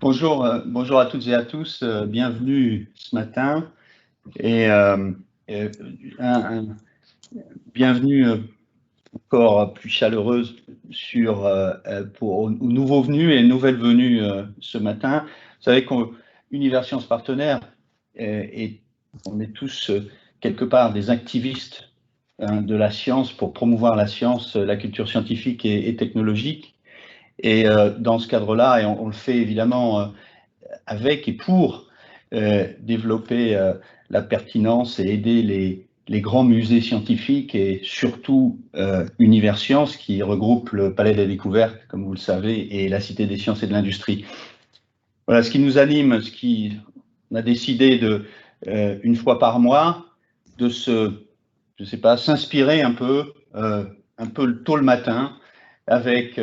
Bonjour à toutes et à tous, bienvenue ce matin et bienvenue encore plus chaleureuse aux nouveaux venus et nouvelles venues ce matin. Vous savez qu'Univers Sciences Partenaires et on est tous quelque part des activistes de la science pour promouvoir la science, la culture scientifique et technologique. Et dans ce cadre-là, et on le fait évidemment avec et pour développer la pertinence et aider les grands musées scientifiques et surtout Univers Sciences qui regroupe le Palais des Découvertes, comme vous le savez, et la Cité des Sciences et de l'Industrie. Voilà ce qui nous anime, on a décidé une fois par mois de s'inspirer un peu tôt le matin avec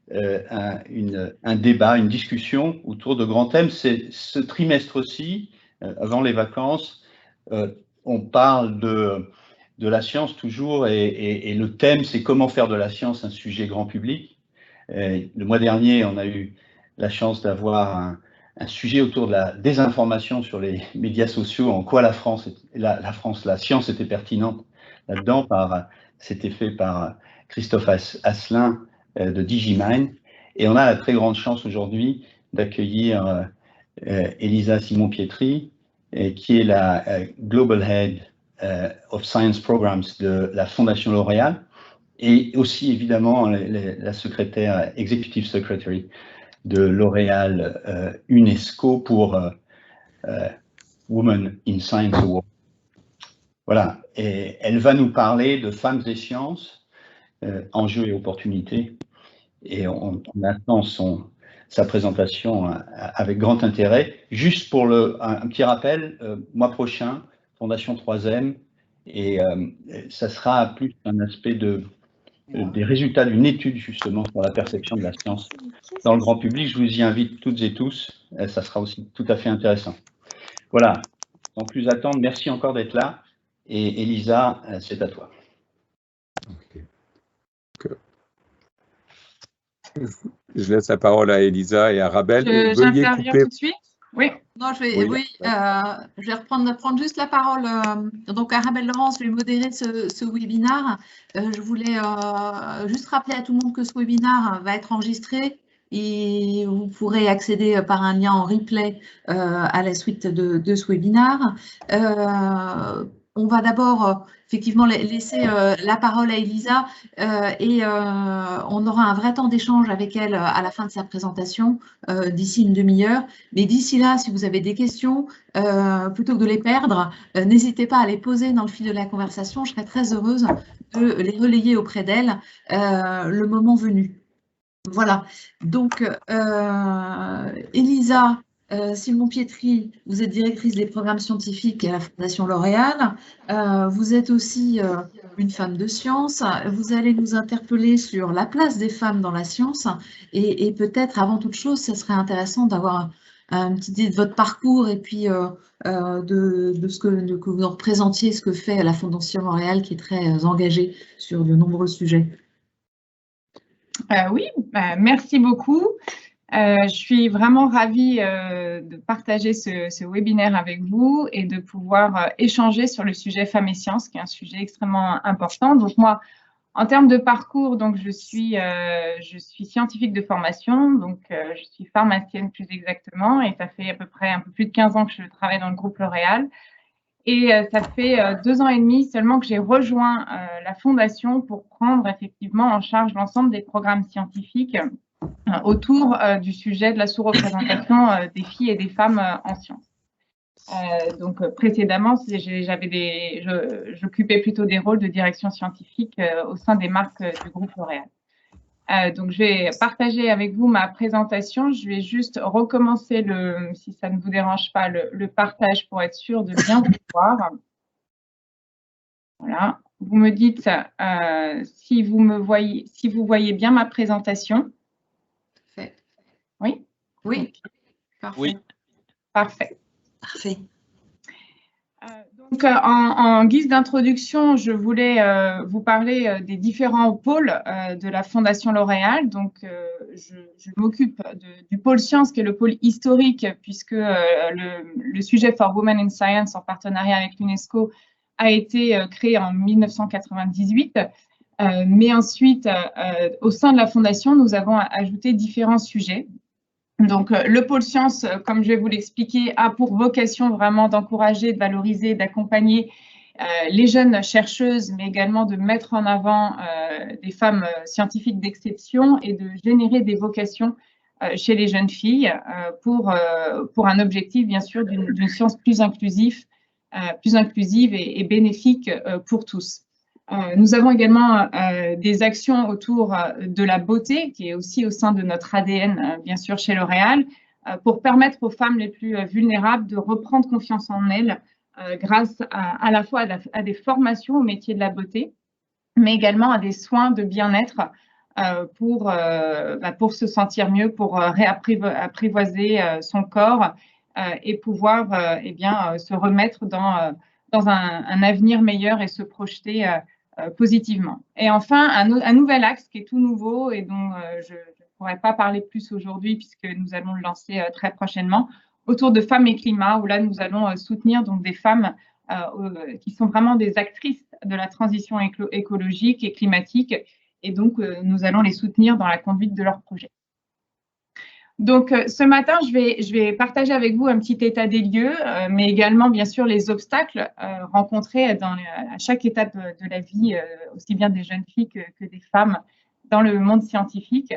un débat, une discussion autour de grands thèmes. Ce trimestre-ci, avant les vacances, on parle de la science toujours et le thème, c'est comment faire de la science un sujet grand public. Le mois dernier, on a eu la chance d'avoir un sujet autour de la désinformation sur les médias sociaux, en quoi la science était pertinente là-dedans. C'était fait par Christophe Asselin de Digimind. Et on a la très grande chance aujourd'hui d'accueillir Elisa Simon-Pietri, qui est la Global Head of Science Programs de la Fondation L'Oréal, et aussi évidemment la secrétaire Executive Secretary de L'Oréal UNESCO pour Women in Science Award. Voilà, et elle va nous parler de femmes et sciences, enjeux et opportunités, et on attend sa présentation avec grand intérêt. Juste pour un petit rappel, mois prochain, Fondation 3M, et ça sera plus un aspect des résultats d'une étude justement sur la perception de la science dans le grand public. Je vous y invite toutes et tous, ça sera aussi tout à fait intéressant. Voilà, sans plus attendre, merci encore d'être là, et Elisa, c'est à toi. Je laisse la parole à Elisa et à Arabelle. J'interviens tout de suite. Oui. Non, je vais prendre juste la parole. Donc, Arabelle Laurence, je vais modérer ce webinaire. Je voulais juste rappeler à tout le monde que ce webinaire va être enregistré et vous pourrez accéder par un lien en replay à la suite de ce webinaire. On va d'abord effectivement laisser la parole à Elisa et on aura un vrai temps d'échange avec elle à la fin de sa présentation d'ici une demi-heure. Mais d'ici là, si vous avez des questions, plutôt que de les perdre, n'hésitez pas à les poser dans le fil de la conversation. Je serai très heureuse de les relayer auprès d'elle le moment venu. Voilà. Donc, Elisa Simon-Pietri, vous êtes directrice des programmes scientifiques à la Fondation L'Oréal. Vous êtes aussi une femme de science. Vous allez nous interpeller sur la place des femmes dans la science. Et peut-être, avant toute chose, ça serait intéressant d'avoir une petite idée de votre parcours et puis de ce que vous en représentiez, ce que fait la Fondation L'Oréal, qui est très engagée sur de nombreux sujets. Oui, merci beaucoup. Je suis vraiment ravie de partager ce webinaire avec vous et de pouvoir échanger sur le sujet femmes et sciences, qui est un sujet extrêmement important. Donc moi, en termes de parcours, donc je suis scientifique de formation, donc je suis pharmacienne plus exactement, et ça fait à peu près un peu plus de 15 ans que je travaille dans le groupe L'Oréal. Et ça fait 2 ans et demi seulement que j'ai rejoint la Fondation pour prendre effectivement en charge l'ensemble des programmes scientifiques autour du sujet de la sous-représentation des filles et des femmes en sciences. Donc précédemment, j'occupais plutôt des rôles de direction scientifique au sein des marques du groupe L'Oréal. Donc, je vais partager avec vous ma présentation. Je vais juste recommencer, si ça ne vous dérange pas, le partage pour être sûr de bien vous voir. Voilà. Vous me dites si vous voyez bien ma présentation. Parfait. Oui? Oui. Parfait. Oui. Parfait. Parfait. Donc, Donc, en guise d'introduction, je voulais vous parler des différents pôles de la Fondation L'Oréal. Donc, je m'occupe du pôle science, qui est le pôle historique, puisque le sujet For Women in Science, en partenariat avec l'UNESCO, a été créé en 1998. Mais ensuite, au sein de la Fondation, nous avons ajouté différents sujets. Donc, le pôle science, comme je vais vous l'expliquer, a pour vocation vraiment d'encourager, de valoriser, d'accompagner les jeunes chercheuses, mais également de mettre en avant des femmes scientifiques d'exception et de générer des vocations chez les jeunes filles pour un objectif, bien sûr, d'une science plus inclusive et bénéfique pour tous. Nous avons également des actions autour de la beauté, qui est aussi au sein de notre ADN, bien sûr, chez L'Oréal, pour permettre aux femmes les plus vulnérables de reprendre confiance en elles grâce à la fois à des formations au métier de la beauté, mais également à des soins de bien-être pour se sentir mieux, pour réapprivoiser son corps et pouvoir se remettre dans un avenir meilleur et se projeter positivement. Et enfin, un nouvel axe qui est tout nouveau et dont je ne pourrais pas parler plus aujourd'hui puisque nous allons le lancer très prochainement, autour de femmes et climat, où là, nous allons soutenir donc des femmes qui sont vraiment des actrices de la transition écologique et climatique. Et donc, nous allons les soutenir dans la conduite de leurs projets. Donc, ce matin, je vais partager avec vous un petit état des lieux, mais également, bien sûr, les obstacles rencontrés à chaque étape de la vie, aussi bien des jeunes filles que des femmes dans le monde scientifique.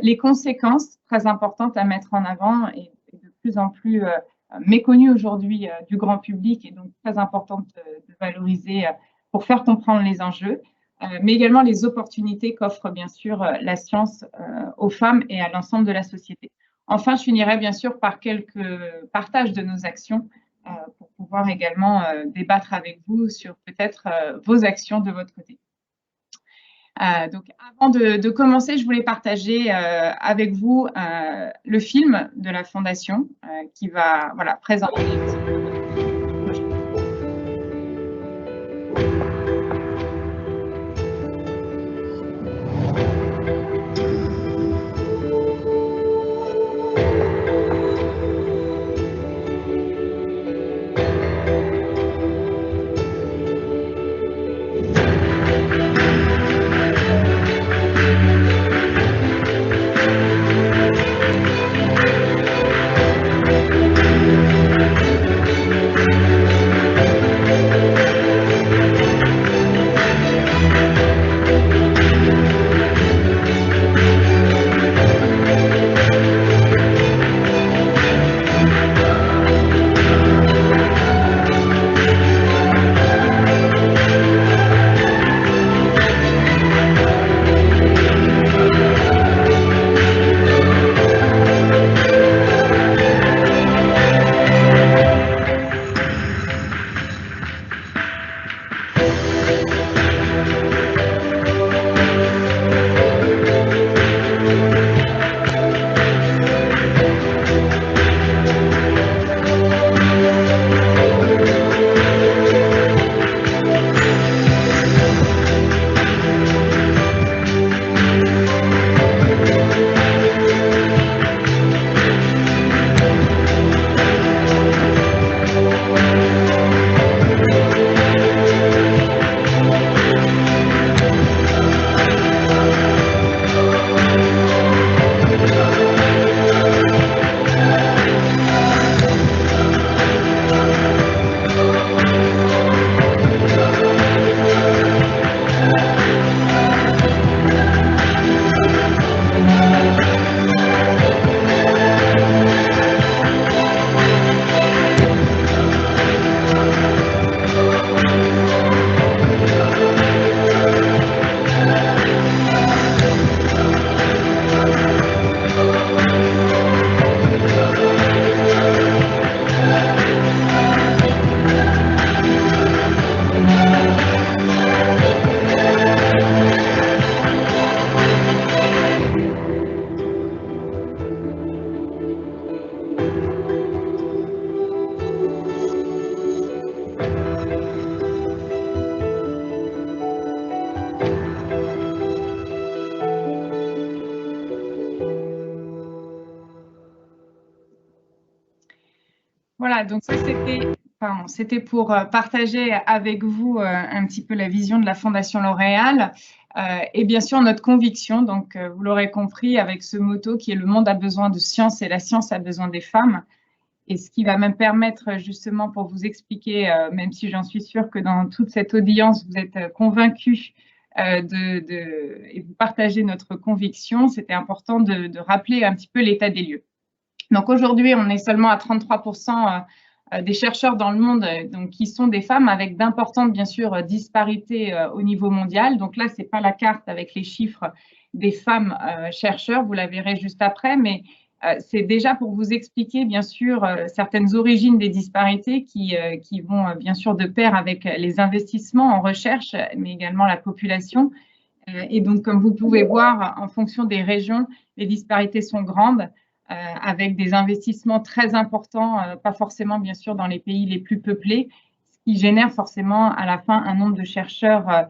Les conséquences très importantes à mettre en avant et de plus en plus méconnues aujourd'hui du grand public et donc très importantes de valoriser pour faire comprendre les enjeux. Mais également les opportunités qu'offre bien sûr la science aux femmes et à l'ensemble de la société. Enfin, je finirai bien sûr par quelques partages de nos actions pour pouvoir également débattre avec vous sur peut-être vos actions de votre côté. Donc, avant de commencer, je voulais partager avec vous le film de la Fondation qui va présenter un petit peu le projet. Voilà, donc ça c'était pour partager avec vous un petit peu la vision de la Fondation L'Oréal et bien sûr notre conviction. Donc vous l'aurez compris avec ce motto qui est « Le monde a besoin de science et la science a besoin des femmes ». Et ce qui va me permettre justement pour vous expliquer, même si j'en suis sûre que dans toute cette audience, vous êtes convaincus et vous partagez notre conviction, c'était important de rappeler un petit peu l'état des lieux. Donc aujourd'hui, on est seulement à 33% des chercheurs dans le monde donc, qui sont des femmes, avec d'importantes, bien sûr, disparités au niveau mondial. Donc là, ce n'est pas la carte avec les chiffres des femmes chercheurs, vous la verrez juste après, mais c'est déjà pour vous expliquer, bien sûr, certaines origines des disparités qui vont, bien sûr, de pair avec les investissements en recherche, mais également la population. Et donc, comme vous pouvez voir, en fonction des régions, les disparités sont grandes, avec des investissements très importants, pas forcément, bien sûr, dans les pays les plus peuplés, ce qui génère forcément, à la fin, un nombre de chercheurs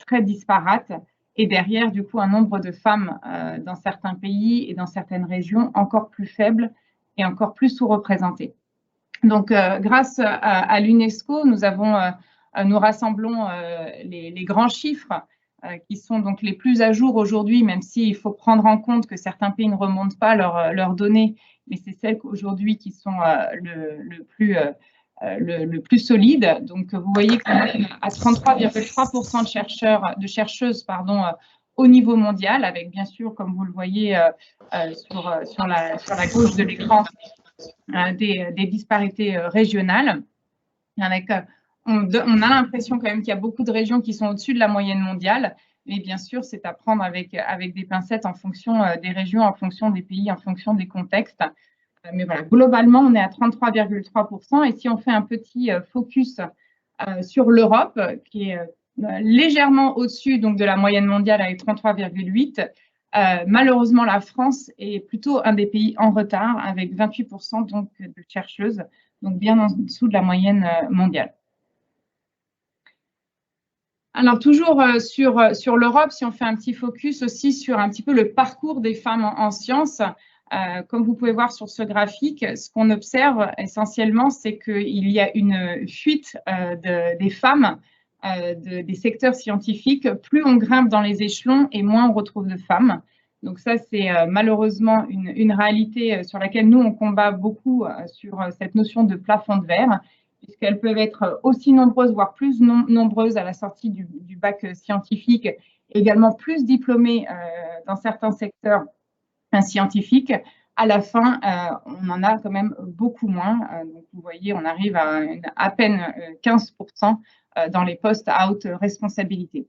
très disparates. Et derrière, du coup, un nombre de femmes dans certains pays et dans certaines régions encore plus faible et encore plus sous-représentées. Donc, grâce à l'UNESCO, nous rassemblons les grands chiffres qui sont donc les plus à jour aujourd'hui, même s'il faut prendre en compte que certains pays ne remontent pas leurs données, mais c'est celles aujourd'hui qui sont le plus solide. Donc, vous voyez qu'on est à 33,3% de chercheuses au niveau mondial, avec bien sûr, comme vous le voyez sur la gauche de l'écran, des disparités régionales. On a l'impression quand même qu'il y a beaucoup de régions qui sont au-dessus de la moyenne mondiale, mais bien sûr, c'est à prendre avec des pincettes en fonction des régions, en fonction des pays, en fonction des contextes. Mais voilà, globalement, on est à 33,3%. Et si on fait un petit focus sur l'Europe, qui est légèrement au-dessus donc, de la moyenne mondiale avec 33,8%, malheureusement, la France est plutôt un des pays en retard avec 28% donc, de chercheuses, donc bien en dessous de la moyenne mondiale. Alors, toujours sur l'Europe, si on fait un petit focus aussi sur un petit peu le parcours des femmes en sciences, comme vous pouvez voir sur ce graphique, ce qu'on observe essentiellement, c'est qu'il y a une fuite des femmes des secteurs scientifiques. Plus on grimpe dans les échelons et moins on retrouve de femmes. Donc ça, c'est malheureusement une réalité sur laquelle nous, on combat beaucoup sur cette notion de plafond de verre, puisqu'elles peuvent être aussi nombreuses, voire plus nombreuses à la sortie du bac scientifique, également plus diplômées dans certains secteurs scientifiques. À la fin, on en a quand même beaucoup moins. Donc, vous voyez, on arrive à peine 15% dans les postes à haute responsabilité.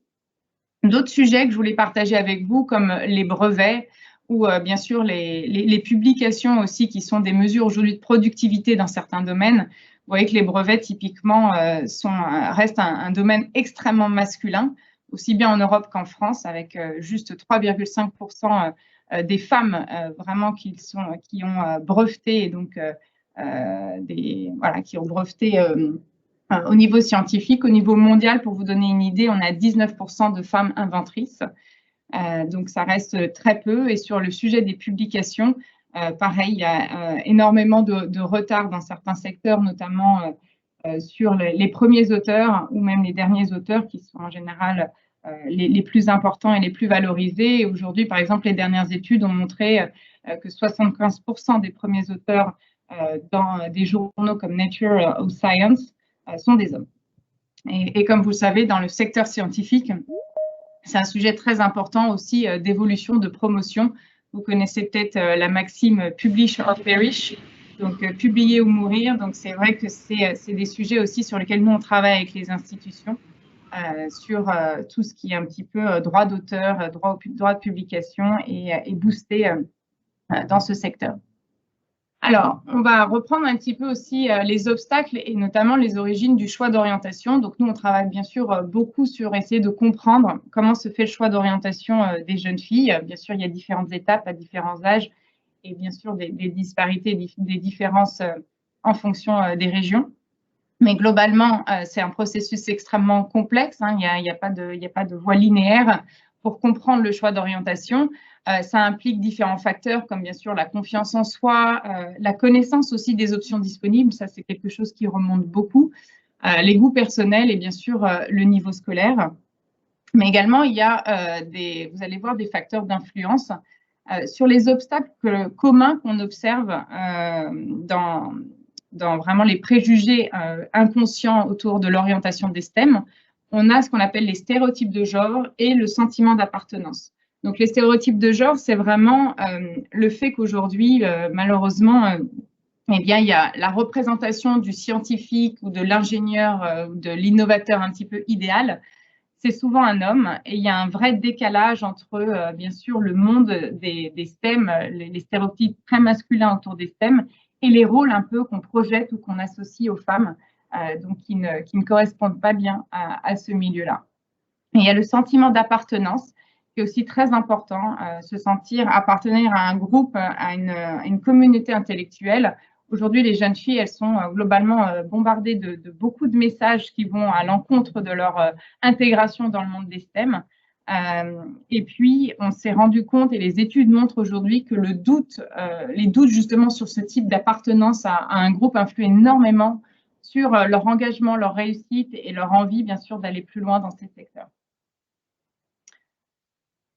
D'autres sujets que je voulais partager avec vous, comme les brevets ou bien sûr les publications aussi, qui sont des mesures aujourd'hui de productivité dans certains domaines. Vous voyez que les brevets, typiquement, restent un domaine extrêmement masculin, aussi bien en Europe qu'en France, avec juste 3,5% des femmes vraiment qui ont breveté, et donc qui ont breveté au niveau scientifique. Au niveau mondial, pour vous donner une idée, on a 19% de femmes inventrices. Donc, ça reste très peu. Et sur le sujet des publications, pareil, il y a énormément de retard dans certains secteurs, notamment sur les premiers auteurs ou même les derniers auteurs qui sont en général les plus importants et les plus valorisés. Et aujourd'hui, par exemple, les dernières études ont montré que 75% des premiers auteurs dans des journaux comme Nature ou Science sont des hommes. Et comme vous le savez, dans le secteur scientifique, c'est un sujet très important aussi d'évolution, de promotion. Vous connaissez peut-être la maxime « publish or perish », donc publier ou mourir. Donc c'est vrai que c'est des sujets aussi sur lesquels nous on travaille avec les institutions, sur tout ce qui est un petit peu droit d'auteur, droit de publication et boosté dans ce secteur. Alors, on va reprendre un petit peu aussi les obstacles et notamment les origines du choix d'orientation. Donc, nous, on travaille bien sûr beaucoup sur essayer de comprendre comment se fait le choix d'orientation des jeunes filles. Bien sûr, il y a différentes étapes à différents âges et bien sûr des disparités, des différences en fonction des régions. Mais globalement, c'est un processus extrêmement complexe. Hein. Il n'y a pas de voie linéaire pour comprendre le choix d'orientation. Ça implique différents facteurs comme bien sûr la confiance en soi, la connaissance aussi des options disponibles, ça c'est quelque chose qui remonte beaucoup, les goûts personnels et bien sûr le niveau scolaire. Mais également, il y a vous allez voir des facteurs d'influence sur les obstacles communs qu'on observe dans vraiment les préjugés inconscients autour de l'orientation des STEM. On a ce qu'on appelle les stéréotypes de genre et le sentiment d'appartenance. Donc, les stéréotypes de genre, c'est vraiment le fait qu'aujourd'hui, malheureusement, eh bien, il y a la représentation du scientifique ou de l'ingénieur ou de l'innovateur un petit peu idéal. C'est souvent un homme et il y a un vrai décalage entre, bien sûr, le monde des STEM, les stéréotypes très masculins autour des STEM et les rôles un peu qu'on projette ou qu'on associe aux femmes, donc qui ne correspondent pas bien à ce milieu-là. Et il y a le sentiment d'appartenance qui est aussi très important, se sentir appartenir à un groupe, à une communauté intellectuelle. Aujourd'hui, les jeunes filles, elles sont globalement bombardées de beaucoup de messages qui vont à l'encontre de leur intégration dans le monde des STEM. Et puis, on s'est rendu compte, et les études montrent aujourd'hui que les doutes justement sur ce type d'appartenance à un groupe influent énormément sur leur engagement, leur réussite et leur envie, bien sûr, d'aller plus loin dans ces secteurs.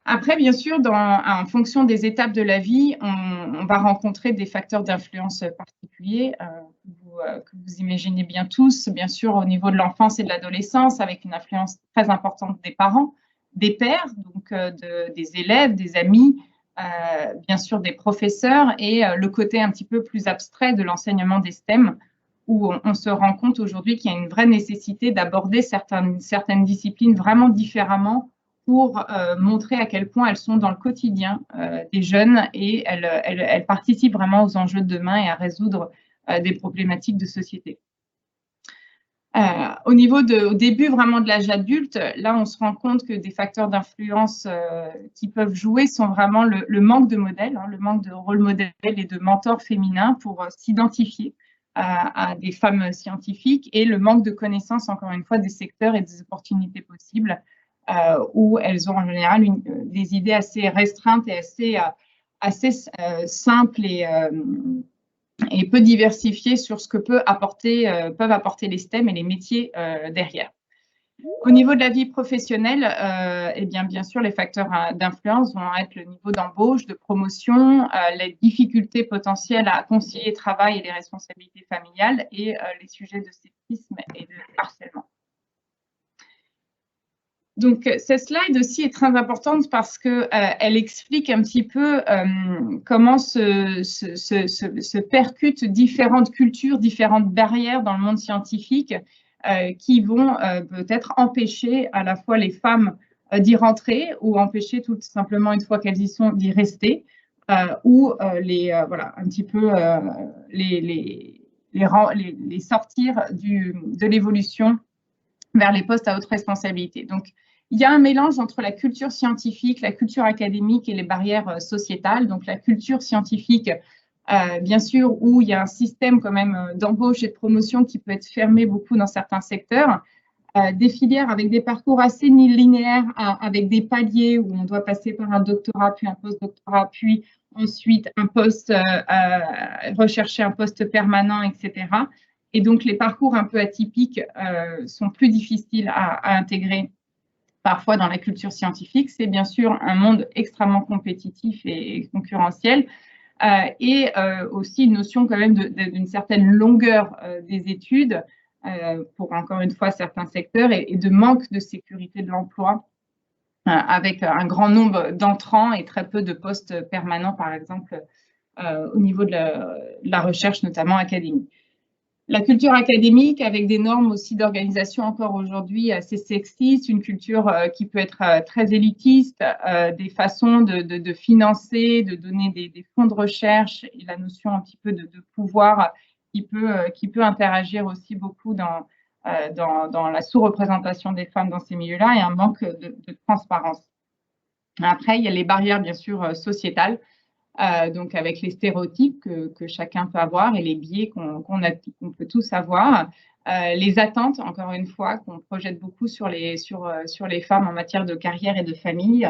Après, bien sûr, en fonction des étapes de la vie, on va rencontrer des facteurs d'influence particuliers que vous imaginez bien tous, bien sûr, au niveau de l'enfance et de l'adolescence, avec une influence très importante des parents, des pairs, donc des élèves, des amis, bien sûr des professeurs et le côté un petit peu plus abstrait de l'enseignement des STEM, où on se rend compte aujourd'hui qu'il y a une vraie nécessité d'aborder certaines disciplines vraiment différemment pour montrer à quel point elles sont dans le quotidien des jeunes et elles participent vraiment aux enjeux de demain et à résoudre des problématiques de société. Au début vraiment de l'âge adulte, là on se rend compte que des facteurs d'influence qui peuvent jouer sont vraiment le manque de modèles, le manque de rôle modèle et de mentors féminins pour s'identifier à des femmes scientifiques et le manque de connaissances, encore une fois, des secteurs et des opportunités possibles où elles ont en général des idées assez restreintes et assez simples et peu diversifiées sur ce que peuvent apporter les STEM et les métiers derrière. Au niveau de la vie professionnelle, eh bien sûr, les facteurs d'influence vont être le niveau d'embauche, de promotion, les difficultés potentielles à concilier travail et les responsabilités familiales et les sujets de sexisme et de harcèlement. Donc, cette slide aussi est très importante parce qu'elle explique un petit peu comment se percutent différentes cultures, différentes barrières dans le monde scientifique qui vont peut-être empêcher à la fois les femmes d'y rentrer ou empêcher tout simplement, une fois qu'elles y sont, d'y rester ou voilà, un petit peu les sortir de l'évolution vers les postes à haute responsabilité. Donc, il y a un mélange entre la culture scientifique, la culture académique et les barrières sociétales. Donc, la culture scientifique, bien sûr, où il y a un système quand même d'embauche et de promotion qui peut être fermé beaucoup dans certains secteurs. Des filières avec des parcours assez linéaires, avec des paliers où on doit passer par un doctorat, puis un post-doctorat, puis ensuite un poste, rechercher un poste permanent, etc. Et donc, les parcours un peu atypiques sont plus difficiles à intégrer parfois dans la culture scientifique. C'est bien sûr un monde extrêmement compétitif et concurrentiel et aussi une notion quand même d'une certaine longueur des études pour encore une fois certains secteurs et de manque de sécurité de l'emploi avec un grand nombre d'entrants et très peu de postes permanents, par exemple, au niveau de la recherche, notamment académique. La culture académique, avec des normes aussi d'organisation encore aujourd'hui assez sexistes, une culture qui peut être très élitiste, des façons de financer, de donner des fonds de recherche et la notion un petit peu de pouvoir qui peut interagir aussi beaucoup dans la sous-représentation des femmes dans ces milieux-là et un manque de transparence. Après, il y a les barrières, bien sûr, sociétales. Donc avec les stéréotypes que chacun peut avoir et les biais qu'on peut tous avoir, les attentes, encore une fois, qu'on projette beaucoup sur les femmes en matière de carrière et de famille,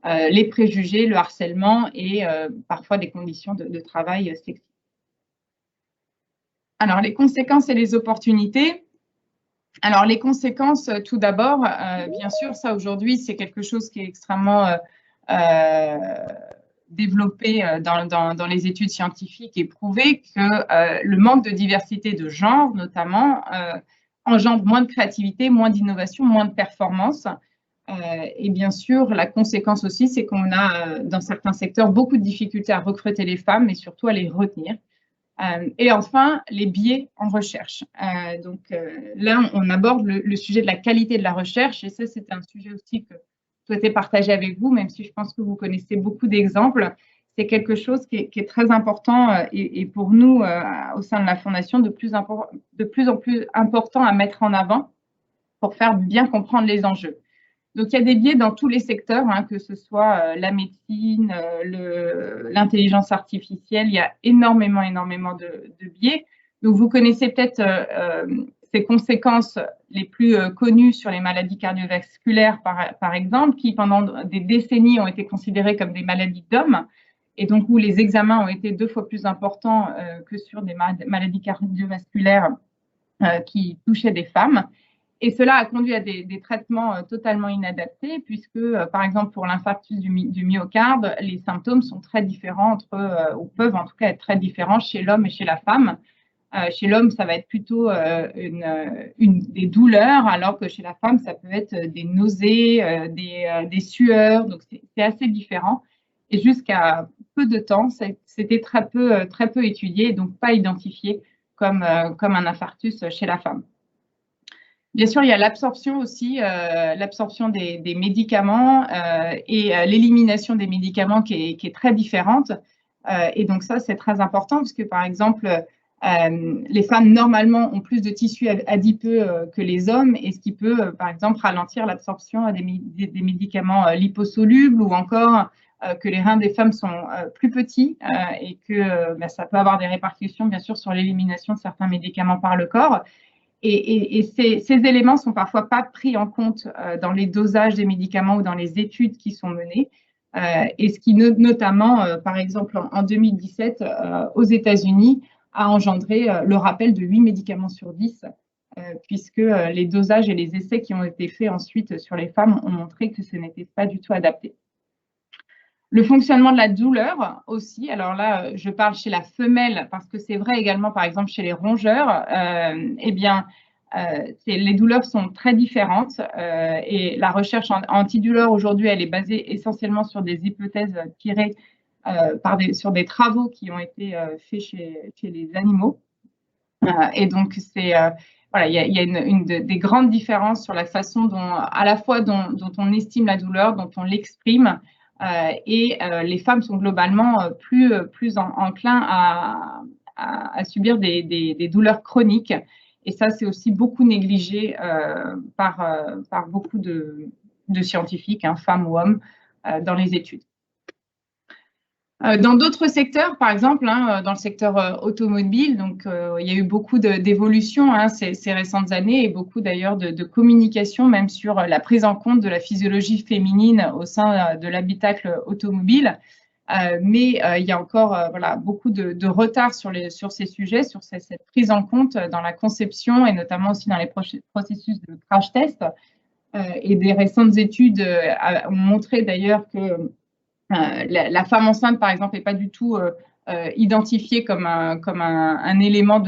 les préjugés, le harcèlement et parfois des conditions de travail sexistes. Alors, les conséquences et les opportunités. Alors, les conséquences, tout d'abord, bien sûr, ça aujourd'hui, c'est quelque chose qui est extrêmement développé dans les études scientifiques et prouvé que le manque de diversité de genre, notamment, engendre moins de créativité, moins d'innovation, moins de performance. Et bien sûr, la conséquence aussi, c'est qu'on a, dans certains secteurs, beaucoup de difficultés à recruter les femmes, mais surtout à les retenir. Et enfin, les biais en recherche. Donc là, on aborde le sujet de la qualité de la recherche, et ça, c'est un sujet aussi que je souhaitais partager avec vous, même si je pense que vous connaissez beaucoup d'exemples. C'est quelque chose qui est très important et pour nous, au sein de la Fondation, de plus en plus important à mettre en avant pour faire bien comprendre les enjeux. Donc, il y a des biais dans tous les secteurs, hein, que ce soit la médecine, l'intelligence artificielle, il y a énormément de biais. Donc, vous connaissez peut-être ces conséquences les plus connues sur les maladies cardiovasculaires, par exemple, qui pendant des décennies ont été considérées comme des maladies d'hommes, et donc où les examens ont été 2 fois plus importants que sur des maladies cardiovasculaires qui touchaient des femmes. Et cela a conduit à des traitements totalement inadaptés, puisque, par exemple, pour l'infarctus du myocarde, les symptômes sont très différents ou peuvent en tout cas être très différents chez l'homme et chez la femme. Chez l'homme, ça va être plutôt des douleurs, alors que chez la femme, ça peut être des nausées, des sueurs. Donc, c'est assez différent. Et jusqu'à peu de temps, c'était très peu étudié, et donc pas identifié comme un infarctus chez la femme. Bien sûr, il y a l'absorption aussi, l'absorption des médicaments et l'élimination des médicaments qui est très différente. Et donc ça, c'est très important parce que, par exemple, les femmes, normalement, ont plus de tissu adipeux que les hommes, et ce qui peut, par exemple, ralentir l'absorption des médicaments liposolubles, ou encore que les reins des femmes sont plus petits et que ça peut avoir des répercussions, bien sûr, sur l'élimination de certains médicaments par le corps. Et ces éléments ne sont parfois pas pris en compte dans les dosages des médicaments ou dans les études qui sont menées. Et ce qui, notamment, par exemple, en 2017, aux États-Unis, a engendré le rappel de 8 médicaments sur 10, puisque les dosages et les essais qui ont été faits ensuite sur les femmes ont montré que ce n'était pas du tout adapté. Le fonctionnement de la douleur aussi, alors là, je parle chez la femelle parce que c'est vrai également, par exemple, chez les rongeurs, les douleurs sont très différentes et la recherche antidouleur aujourd'hui, elle est basée essentiellement sur des hypothèses tirées sur des travaux qui ont été faits chez les animaux. Et donc, voilà, il y a des grandes différences sur la façon à la fois dont on estime la douleur, dont on l'exprime. Et les femmes sont globalement plus enclins à subir des douleurs chroniques. Et ça, c'est aussi beaucoup négligé par beaucoup de scientifiques, hein, femmes ou hommes, dans les études. Dans d'autres secteurs, par exemple, hein, dans le secteur automobile, donc il y a eu beaucoup d'évolutions ces récentes années, et beaucoup d'ailleurs de communication, même sur la prise en compte de la physiologie féminine au sein de l'habitacle automobile. Mais il y a encore voilà, beaucoup de retard sur ces sujets, sur cette prise en compte dans la conception et notamment aussi dans les processus de crash test. Et des récentes études ont montré d'ailleurs que la femme enceinte, par exemple, n'est pas du tout identifiée comme un élément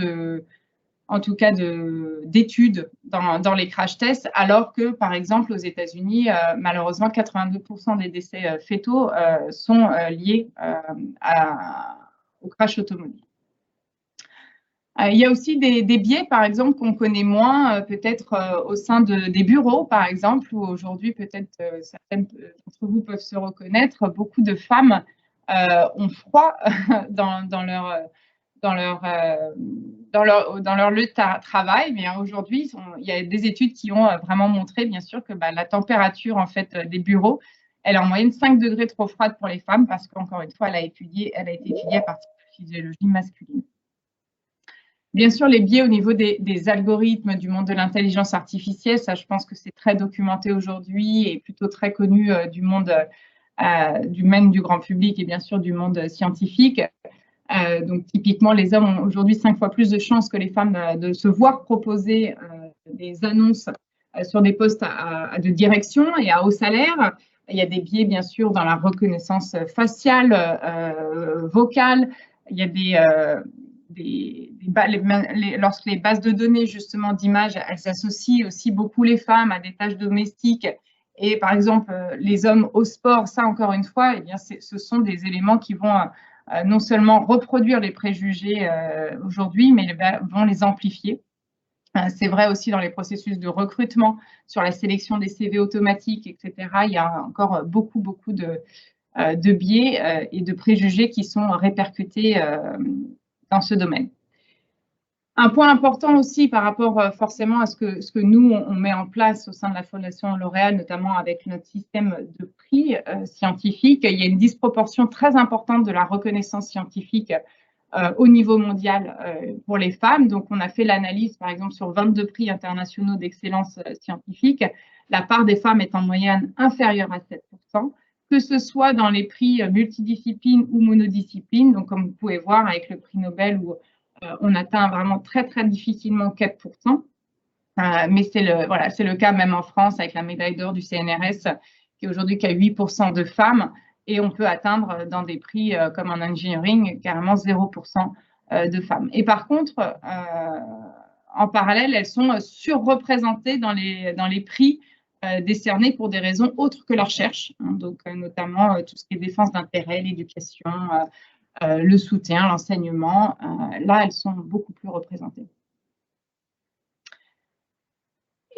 en tout cas d'études dans les crash tests, alors que, par exemple, aux États-Unis, malheureusement, 82% des décès fétaux sont liés au crash automobile. Il y a aussi des biais, par exemple, qu'on connaît moins, peut-être au sein des bureaux, par exemple, où aujourd'hui, peut-être certaines d'entre vous peuvent se reconnaître. Beaucoup de femmes ont froid dans leur lieu de travail, mais aujourd'hui, il y a des études qui ont vraiment montré, bien sûr, que la température en fait des bureaux, elle est en moyenne 5 degrés trop froide pour les femmes, parce qu'encore une fois, elle a été étudiée à partir de la physiologie masculine. Bien sûr, les biais au niveau des algorithmes du monde de l'intelligence artificielle, ça, je pense que c'est très documenté aujourd'hui et plutôt très connu du monde même du grand public et bien sûr du monde scientifique. Donc typiquement, les hommes ont aujourd'hui 5 fois plus de chances que les femmes de se voir proposer des annonces sur des postes de direction et à haut salaire. Il y a des biais, bien sûr, dans la reconnaissance faciale, vocale. Il y a lorsque les bases de données, justement, d'images, elles associent aussi beaucoup les femmes à des tâches domestiques et, par exemple, les hommes au sport, ça, encore une fois, eh bien, ce sont des éléments qui vont non seulement reproduire les préjugés aujourd'hui, mais vont les amplifier. C'est vrai aussi dans les processus de recrutement, sur la sélection des CV automatiques, etc. Il y a encore beaucoup de biais et de préjugés qui sont répercutés dans ce domaine. Un point important aussi par rapport forcément à ce que nous, on met en place au sein de la Fondation L'Oréal, notamment avec notre système de prix scientifique, il y a une disproportion très importante de la reconnaissance scientifique au niveau mondial pour les femmes. Donc, on a fait l'analyse, par exemple, sur 22 prix internationaux d'excellence scientifique. La part des femmes est en moyenne inférieure à 7%, que ce soit dans les prix multidisciplines ou monodisciplines. Donc, comme vous pouvez voir avec le prix Nobel où on atteint vraiment très, très difficilement 4%. Mais c'est le cas même en France avec la médaille d'or du CNRS qui est aujourd'hui qu'à 8% de femmes. Et on peut atteindre dans des prix comme en engineering carrément 0% de femmes. Et par contre, en parallèle, elles sont surreprésentées dans les prix décernés pour des raisons autres que la recherche. Hein, donc, notamment tout ce qui est défense d'intérêt, l'éducation, le soutien, l'enseignement. Là, elles sont beaucoup plus représentées.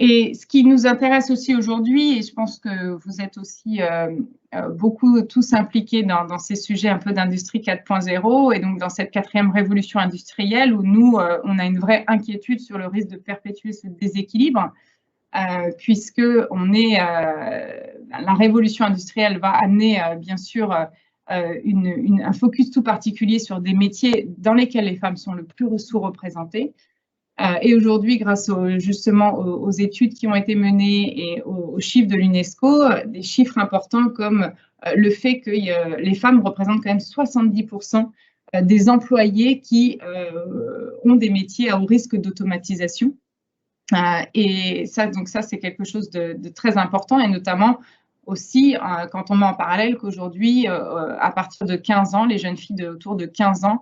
Et ce qui nous intéresse aussi aujourd'hui, et je pense que vous êtes aussi beaucoup tous impliqués dans ces sujets un peu d'industrie 4.0 et donc dans cette 4e révolution industrielle où nous, on a une vraie inquiétude sur le risque de perpétuer ce déséquilibre puisque la révolution industrielle va amener bien sûr un focus tout particulier sur des métiers dans lesquels les femmes sont le plus sous-représentées. Et aujourd'hui, grâce justement aux études qui ont été menées et aux chiffres de l'UNESCO, des chiffres importants comme le fait que les femmes représentent quand même 70% des employés qui ont des métiers à haut risque d'automatisation. Et ça, donc ça, c'est quelque chose de très important et notamment aussi quand on met en parallèle qu'aujourd'hui, à partir de 15 ans, les jeunes filles autour de 15 ans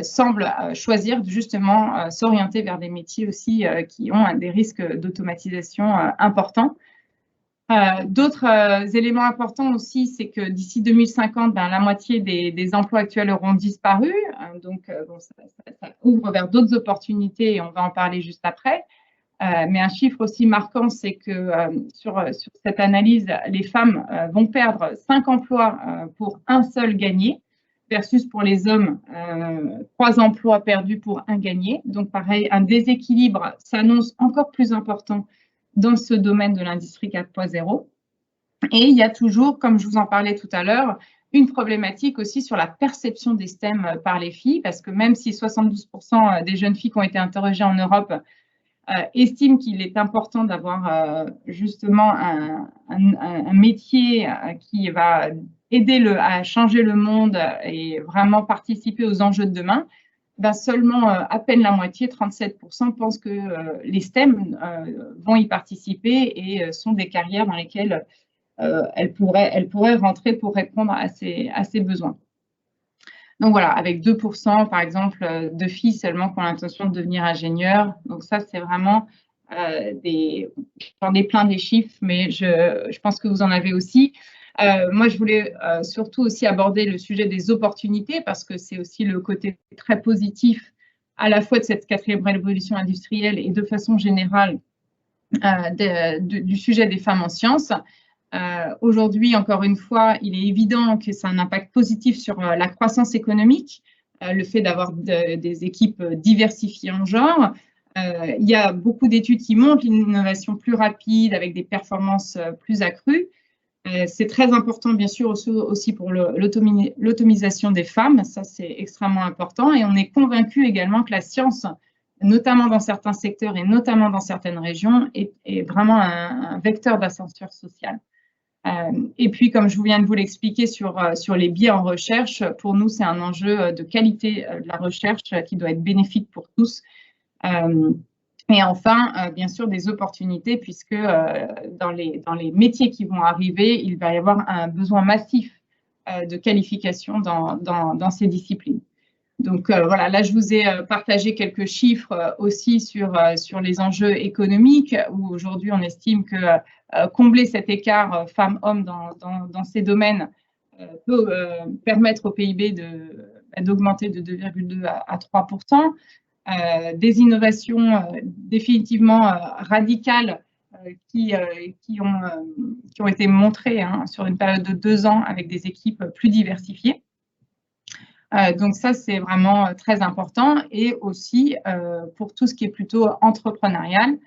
semblent choisir justement s'orienter vers des métiers aussi qui ont des risques d'automatisation importants. D'autres éléments importants aussi, c'est que d'ici 2050, la moitié des emplois actuels auront disparu. Donc, ça ouvre vers d'autres opportunités et on va en parler juste après. Mais un chiffre aussi marquant, c'est que sur cette analyse, les femmes vont perdre 5 emplois pour un seul gagné, versus pour les hommes, 3 emplois perdus pour un gagné. Donc, pareil, un déséquilibre s'annonce encore plus important dans ce domaine de l'industrie 4.0. Et il y a toujours, comme je vous en parlais tout à l'heure, une problématique aussi sur la perception des STEM par les filles, parce que même si 72% des jeunes filles qui ont été interrogées en Europe estiment qu'il est important d'avoir justement un métier qui va aider à changer le monde et vraiment participer aux enjeux de demain, seulement à peine la moitié, 37%, pensent que les STEM vont y participer et sont des carrières dans lesquelles elles pourraient rentrer pour répondre à ces besoins. Donc voilà, avec 2% par exemple de filles seulement qui ont l'intention de devenir ingénieurs. Donc ça, c'est vraiment j'en ai plein des chiffres, mais je pense que vous en avez aussi. Moi, je voulais surtout aussi aborder le sujet des opportunités parce que c'est aussi le côté très positif à la fois de cette 4e révolution industrielle et de façon générale du sujet des femmes en sciences. Aujourd'hui, encore une fois, il est évident que ça a un impact positif sur la croissance économique, le fait d'avoir des équipes diversifiées en genre. Il y a beaucoup d'études qui montrent l'innovation plus rapide avec des performances plus accrues. C'est très important, bien sûr, aussi pour l'automisation des femmes. Ça, c'est extrêmement important. Et on est convaincu également que la science, notamment dans certains secteurs et notamment dans certaines régions, est vraiment un vecteur d'ascenseur social. Et puis, comme je viens de vous l'expliquer sur les biais en recherche, pour nous, c'est un enjeu de qualité de la recherche qui doit être bénéfique pour tous. Et enfin, bien sûr, des opportunités, puisque dans les métiers qui vont arriver, il va y avoir un besoin massif de qualification dans ces disciplines. Donc voilà, là je vous ai partagé quelques chiffres aussi sur les enjeux économiques, où aujourd'hui on estime que combler cet écart femmes-hommes dans ces domaines peut permettre au PIB d'augmenter de 2,2 à 3%. Des innovations définitivement radicales qui ont été montrées sur une période de 2 ans avec des équipes plus diversifiées. Donc ça, c'est vraiment très important. Et aussi, pour tout ce qui est plutôt entrepreneurial,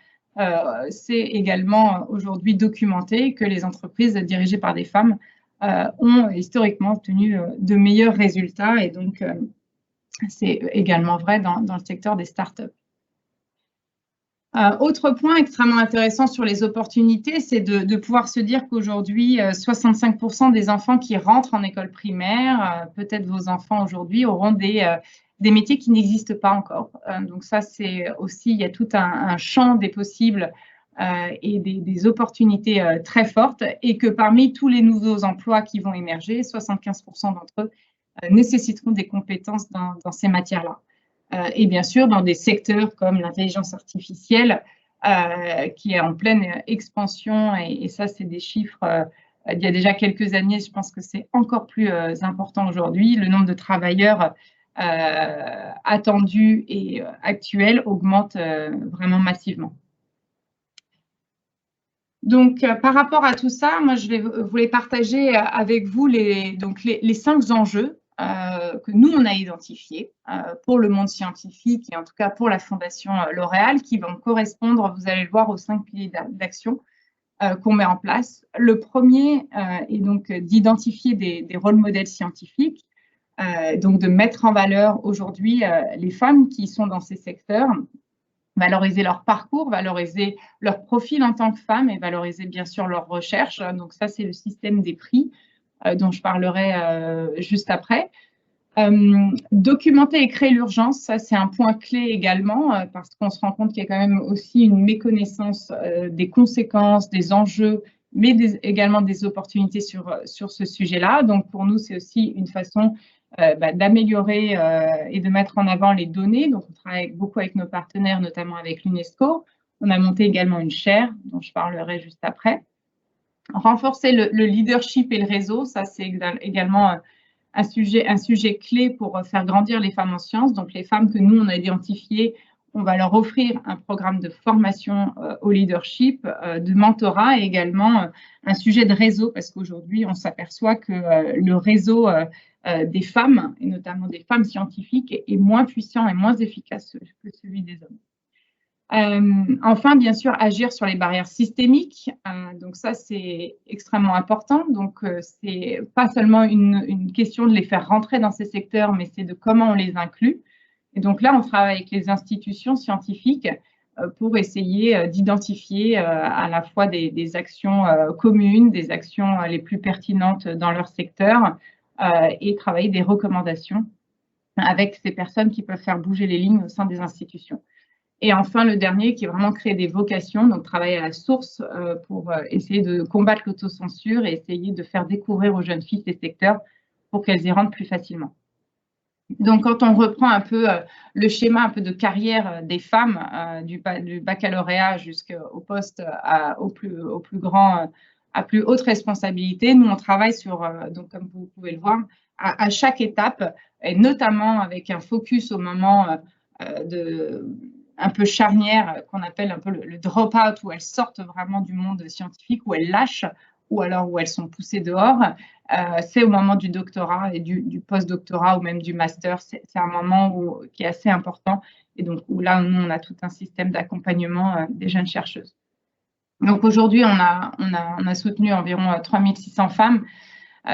c'est également aujourd'hui documenté que les entreprises dirigées par des femmes ont historiquement obtenu de meilleurs résultats. Et donc, c'est également vrai dans le secteur des startups. Autre point extrêmement intéressant sur les opportunités, c'est de pouvoir se dire qu'aujourd'hui, 65% des enfants qui rentrent en école primaire, peut-être vos enfants aujourd'hui, auront des métiers qui n'existent pas encore. Donc ça, c'est aussi, il y a tout un champ des possibles et des opportunités très fortes, et que parmi tous les nouveaux emplois qui vont émerger, 75% d'entre eux nécessiteront des compétences dans ces matières-là. Et bien sûr, dans des secteurs comme l'intelligence artificielle, qui est en pleine expansion, et ça, c'est des chiffres, il y a déjà quelques années, je pense que c'est encore plus important aujourd'hui. Le nombre de travailleurs attendus et actuels augmente vraiment massivement. Donc, par rapport à tout ça, moi, je voulais partager avec vous les 5 enjeux que nous, on a identifiés pour le monde scientifique, et en tout cas pour la Fondation L'Oréal, qui vont correspondre, vous allez le voir, aux 5 piliers d'action qu'on met en place. Le premier est donc d'identifier des rôles modèles scientifiques, donc de mettre en valeur aujourd'hui les femmes qui sont dans ces secteurs, valoriser leur parcours, valoriser leur profil en tant que femme, et valoriser bien sûr leur recherche. Donc ça, c'est le système des prix dont je parlerai juste après. Documenter et créer l'urgence, ça c'est un point clé également, parce qu'on se rend compte qu'il y a quand même aussi une méconnaissance des conséquences, des enjeux, mais également des opportunités sur ce sujet-là. Donc pour nous, c'est aussi une façon d'améliorer et de mettre en avant les données. Donc on travaille beaucoup avec nos partenaires, notamment avec l'UNESCO. On a monté également une chaire, dont je parlerai juste après. Renforcer le leadership et le réseau, ça c'est également un sujet clé pour faire grandir les femmes en sciences. Donc les femmes que nous on a identifiées, on va leur offrir un programme de formation au leadership, de mentorat, et également un sujet de réseau, parce qu'aujourd'hui on s'aperçoit que le réseau des femmes, et notamment des femmes scientifiques, est moins puissant et moins efficace que celui des hommes. Enfin, bien sûr, agir sur les barrières systémiques. Donc ça, c'est extrêmement important. Donc, c'est pas seulement une question de les faire rentrer dans ces secteurs, mais c'est de comment on les inclut. Et donc là, on travaille avec les institutions scientifiques pour essayer d'identifier à la fois des actions communes, des actions les plus pertinentes dans leur secteur, et travailler des recommandations avec ces personnes qui peuvent faire bouger les lignes au sein des institutions. Et enfin, le dernier, qui est vraiment créer des vocations, donc travailler à la source pour essayer de combattre l'autocensure et essayer de faire découvrir aux jeunes filles ces secteurs pour qu'elles y rentrent plus facilement. Donc, quand on reprend un peu le schéma un peu de carrière des femmes, du baccalauréat jusqu'au poste au plus grand, à plus haute responsabilité, nous, on travaille sur, donc comme vous pouvez le voir, à chaque étape, et notamment avec un focus au moment un peu charnière, qu'on appelle un peu le drop-out, où elles sortent vraiment du monde scientifique, où elles lâchent, ou alors où elles sont poussées dehors. C'est au moment du doctorat et du post-doctorat, ou même du master. C'est un moment qui est assez important, et donc où là, nous, on a tout un système d'accompagnement des jeunes chercheuses. Donc aujourd'hui, on a soutenu environ 3600 femmes,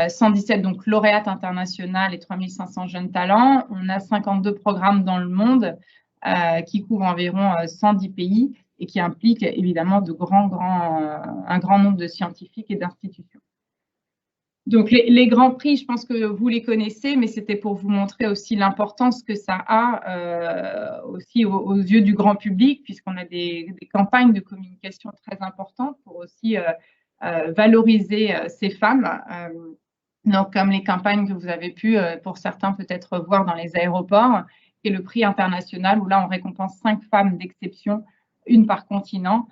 117 donc lauréates internationales et 3500 jeunes talents. On a 52 programmes dans le monde qui couvrent environ 110 pays et qui impliquent évidemment un grand nombre de scientifiques et d'institutions. Donc, les grands prix, je pense que vous les connaissez, mais c'était pour vous montrer aussi l'importance que ça a aussi aux yeux du grand public, puisqu'on a des campagnes de communication très importantes pour aussi valoriser ces femmes. Donc, comme les campagnes que vous avez pu, pour certains, peut-être voir dans les aéroports, et le prix international, où là, on récompense 5 femmes d'exception, une par continent,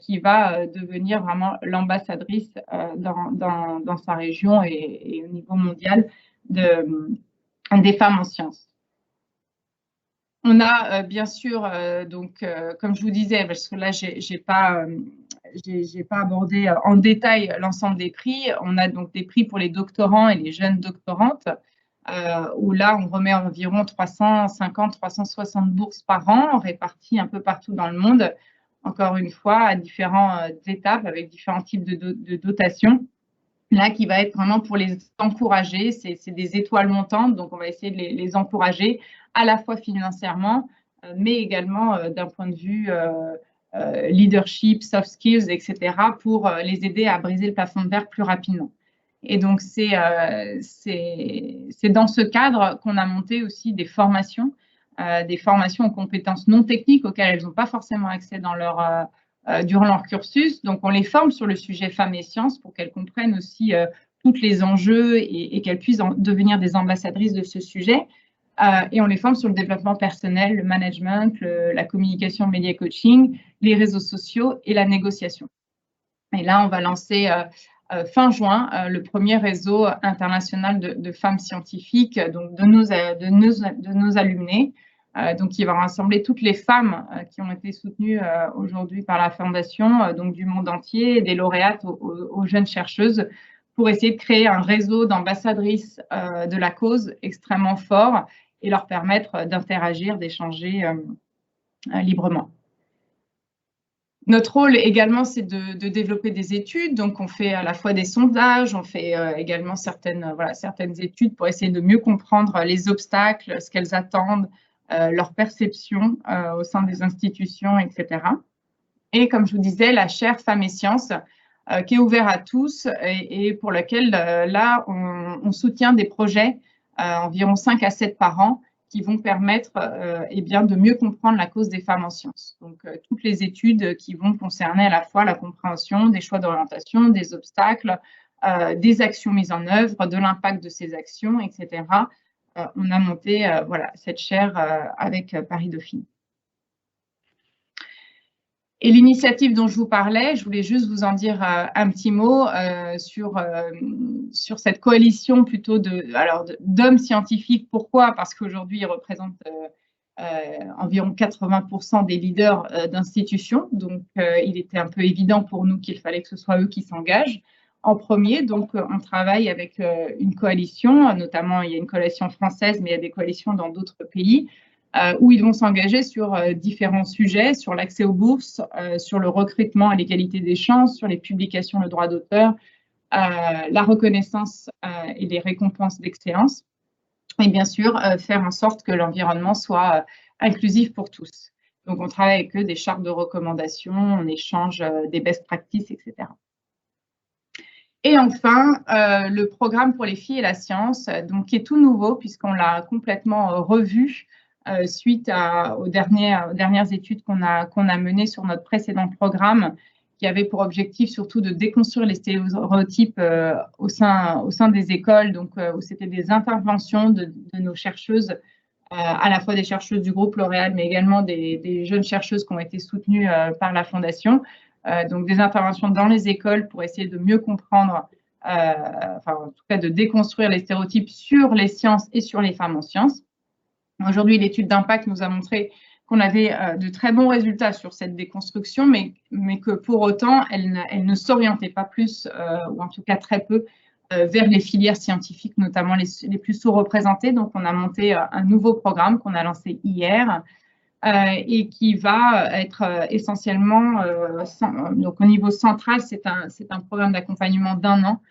qui va devenir vraiment l'ambassadrice dans sa région et au niveau mondial des femmes en sciences. On a bien sûr, donc, comme je vous disais, parce que là, j'ai pas abordé en détail l'ensemble des prix. On a donc des prix pour les doctorants et les jeunes doctorantes, où là, on remet environ 350-360 bourses par an, réparties un peu partout dans le monde, encore une fois, à différentes étapes, avec différents types de dotations. Là, qui va être vraiment pour les encourager, c'est des étoiles montantes, donc on va essayer de les encourager, à la fois financièrement, mais également d'un point de vue leadership, soft skills, etc., pour les aider à briser le plafond de verre plus rapidement. Et donc, c'est dans ce cadre qu'on a monté aussi des formations aux compétences non techniques auxquelles elles n'ont pas forcément accès dans durant leur cursus. Donc, on les forme sur le sujet femmes et sciences pour qu'elles comprennent aussi tous les enjeux et qu'elles puissent devenir des ambassadrices de ce sujet. Et on les forme sur le développement personnel, le management, la communication, le média coaching, les réseaux sociaux et la négociation. Et là, on va lancer fin juin le premier réseau international de femmes scientifiques, donc de nos alumnés, donc qui va rassembler toutes les femmes qui ont été soutenues aujourd'hui par la Fondation, donc du monde entier, des lauréates aux jeunes chercheuses, pour essayer de créer un réseau d'ambassadrices de la cause extrêmement fort et leur permettre d'interagir, d'échanger librement. Notre rôle également, c'est de développer des études. Donc, on fait à la fois des sondages, on fait également certaines études pour essayer de mieux comprendre les obstacles, ce qu'elles attendent, leur perception au sein des institutions, etc. Et comme je vous disais, la chaire Femmes et Sciences, qui est ouverte à tous et pour laquelle, là, on soutient des projets, environ 5 à 7 par an, qui vont permettre eh bien, de mieux comprendre la cause des femmes en sciences. Donc, toutes les études qui vont concerner à la fois la compréhension des choix d'orientation, des obstacles, des actions mises en œuvre, de l'impact de ces actions, etc. On a monté voilà, cette chaire avec Paris-Dauphine. Et l'initiative dont je vous parlais, je voulais juste vous en dire un petit mot sur cette coalition plutôt d'hommes scientifiques. Pourquoi? Parce qu'aujourd'hui, ils représentent environ 80% des leaders d'institutions. Donc, il était un peu évident pour nous qu'il fallait que ce soit eux qui s'engagent en premier. Donc, on travaille avec une coalition, notamment il y a une coalition française, mais il y a des coalitions dans d'autres pays, où ils vont s'engager sur différents sujets, sur l'accès aux bourses, sur le recrutement et l'égalité des chances, sur les publications, le droit d'auteur, la reconnaissance et les récompenses d'excellence, et bien sûr faire en sorte que l'environnement soit inclusif pour tous. Donc on travaille avec eux des chartes de recommandations, on échange des best practices, etc. Et enfin, le programme pour les filles et la science, donc, qui est tout nouveau puisqu'on l'a complètement revu suite aux dernières études qu'on a menées sur notre précédent programme, qui avait pour objectif surtout de déconstruire les stéréotypes au sein des écoles, donc où c'était des interventions de nos chercheuses, à la fois des chercheuses du groupe L'Oréal, mais également des jeunes chercheuses qui ont été soutenues par la Fondation. Donc des interventions dans les écoles pour essayer de mieux comprendre, enfin en tout cas de déconstruire les stéréotypes sur les sciences et sur les femmes en sciences. Aujourd'hui, l'étude d'impact nous a montré qu'on avait de très bons résultats sur cette déconstruction, mais que pour autant, elle ne s'orientait pas plus, ou en tout cas très peu, vers les filières scientifiques, notamment les plus sous-représentées. Donc, on a monté un nouveau programme qu'on a lancé hier et qui va être essentiellement, donc au niveau central, c'est un programme d'accompagnement d'1 an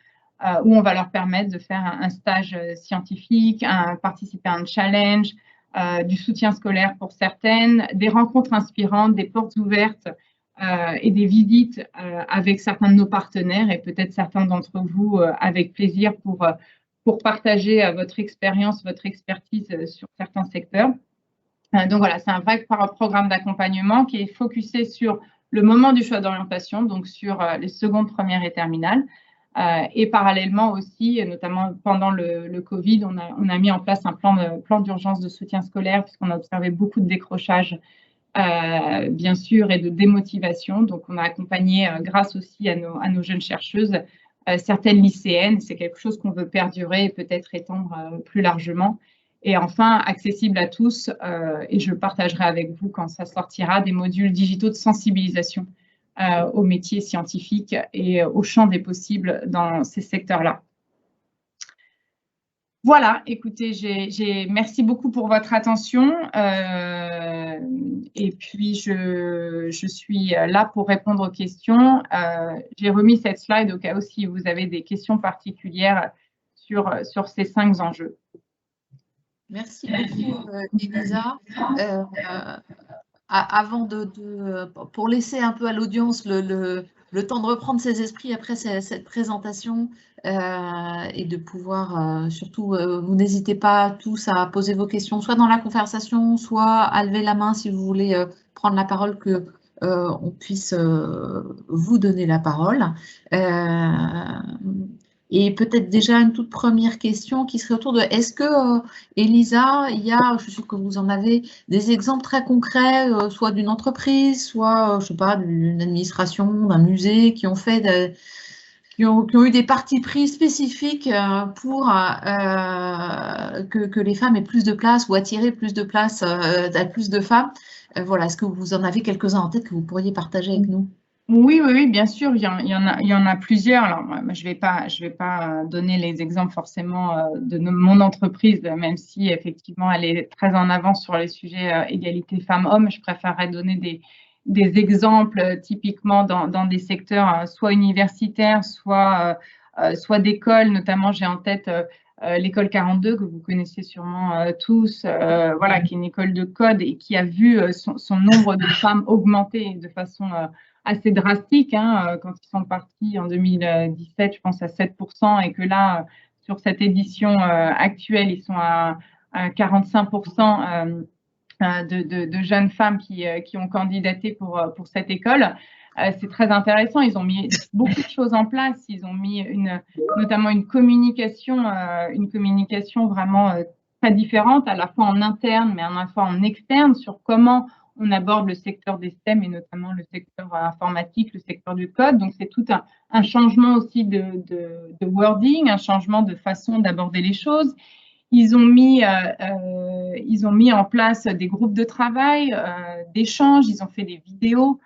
où on va leur permettre de faire un stage scientifique, participer à un challenge, du soutien scolaire pour certaines, des rencontres inspirantes, des portes ouvertes et des visites avec certains de nos partenaires et peut-être certains d'entre vous avec plaisir pour partager votre expérience, votre expertise sur certains secteurs. Donc voilà, c'est un vrai programme d'accompagnement qui est focusé sur le moment du choix d'orientation, donc sur les secondes, premières et terminales. Et parallèlement aussi, notamment pendant le Covid, on a mis en place un plan d'urgence de soutien scolaire puisqu'on a observé beaucoup de décrochage, bien sûr, et de démotivation. Donc, on a accompagné, grâce aussi à nos jeunes chercheuses, certaines lycéennes. C'est quelque chose qu'on veut perdurer et peut-être étendre plus largement. Et enfin, accessible à tous, et je partagerai avec vous quand ça sortira, des modules digitaux de sensibilisation aux métiers scientifiques et au champ des possibles dans ces secteurs-là. Voilà, écoutez, merci beaucoup pour votre attention et puis je suis là pour répondre aux questions. J'ai remis cette slide au cas où si vous avez des questions particulières sur ces 5 enjeux. Merci beaucoup, Elisa. Avant pour laisser un peu à l'audience le temps de reprendre ses esprits après cette présentation et de pouvoir, surtout, vous n'hésitez pas tous à poser vos questions, soit dans la conversation, soit à lever la main si vous voulez prendre la parole, que on puisse vous donner la parole. Et peut-être déjà une toute première question qui serait autour de, est-ce que, Elisa, je suis sûre que vous en avez des exemples très concrets, soit d'une entreprise, soit, je sais pas, d'une administration, d'un musée, qui ont fait qui ont eu des partis pris spécifiques pour que les femmes aient plus de place ou attirer plus de place à plus de femmes. Voilà, est-ce que vous en avez quelques-uns en tête que vous pourriez partager avec nous ? Oui, bien sûr, il y en a plusieurs. Alors, moi, je vais pas donner les exemples forcément de mon entreprise, même si effectivement elle est très en avance sur les sujets égalité femmes-hommes. Je préférerais donner des exemples typiquement dans des secteurs soit universitaires, soit d'écoles. Notamment, j'ai en tête l'école 42 que vous connaissez sûrement tous, voilà, qui est une école de code et qui a vu son nombre de femmes augmenter de façon assez drastique, quand ils sont partis en 2017, je pense à 7%, et que là, sur cette édition actuelle, ils sont à 45% de jeunes femmes qui ont candidaté pour cette école. C'est très intéressant. Ils ont mis beaucoup de choses en place. Ils ont mis notamment une communication vraiment très différente, à la fois en interne, mais à la fois en externe, sur comment on aborde le secteur des STEM et notamment le secteur informatique, le secteur du code. Donc, c'est tout un changement aussi de wording, un changement de façon d'aborder les choses. Ils ont mis en place des groupes de travail, d'échange. Ils ont fait des vidéos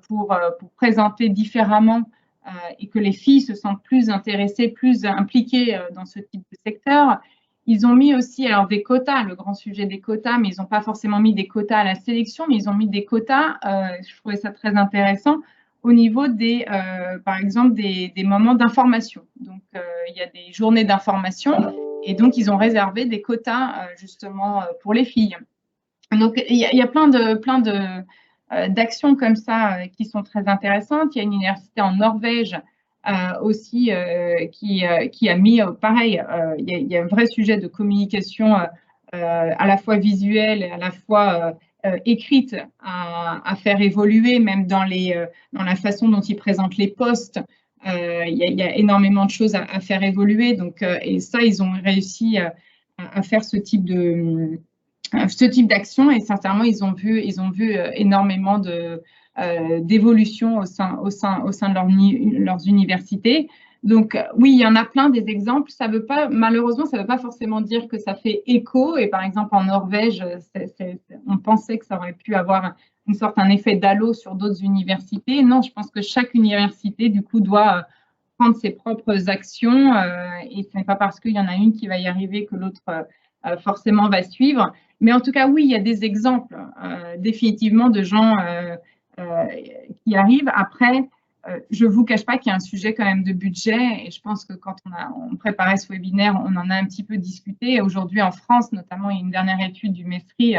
pour présenter différemment et que les filles se sentent plus intéressées, plus impliquées dans ce type de secteur. Ils ont mis aussi des quotas, le grand sujet des quotas, mais ils n'ont pas forcément mis des quotas à la sélection, mais ils ont mis des quotas, je trouvais ça très intéressant, au niveau par exemple, des moments d'information. Donc, il y a des journées d'information et donc, ils ont réservé des quotas justement pour les filles. Donc, il y a plein d'actions comme ça qui sont très intéressantes. Il y a une université en Norvège aussi qui a mis, pareil, il y a un vrai sujet de communication à la fois visuelle et à la fois écrite à faire évoluer, même dans la façon dont ils présentent les postes. Il y a énormément de choses à faire évoluer. Donc, et ça, ils ont réussi à faire ce type d'action, et sincèrement, ils ont vu énormément d'évolution au sein de leurs universités. Donc, oui, il y en a plein des exemples. Malheureusement, ça ne veut pas forcément dire que ça fait écho. Et par exemple, en Norvège, on pensait que ça aurait pu avoir un effet d'halo sur d'autres universités. Non, je pense que chaque université, du coup, doit prendre ses propres actions. Et ce n'est pas parce qu'il y en a une qui va y arriver que l'autre forcément va suivre. Mais en tout cas, oui, il y a des exemples définitivement de gens qui arrivent. Après, je ne vous cache pas qu'il y a un sujet quand même de budget, et je pense que quand on préparait ce webinaire, on en a un petit peu discuté. Aujourd'hui, en France, notamment, il y a une dernière étude du MESRI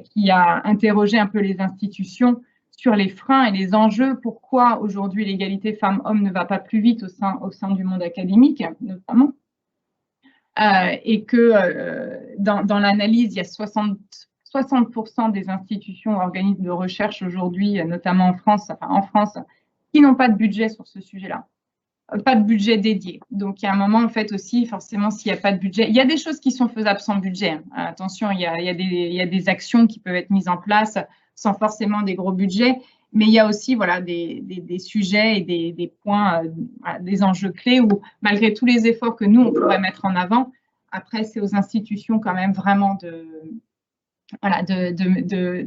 qui a interrogé un peu les institutions sur les freins et les enjeux, pourquoi aujourd'hui l'égalité femmes-hommes ne va pas plus vite au sein du monde académique, notamment. Et que dans l'analyse, il y a 60% des institutions, organismes de recherche aujourd'hui, notamment en France, qui n'ont pas de budget sur ce sujet-là, pas de budget dédié. Donc, il y a un moment, en fait, aussi, forcément, s'il n'y a pas de budget, il y a des choses qui sont faisables sans budget. Attention, il y a des actions qui peuvent être mises en place sans forcément des gros budgets, mais il y a aussi voilà, des sujets et des points, des enjeux clés où, malgré tous les efforts que nous, on pourrait mettre en avant, après, c'est aux institutions quand même vraiment de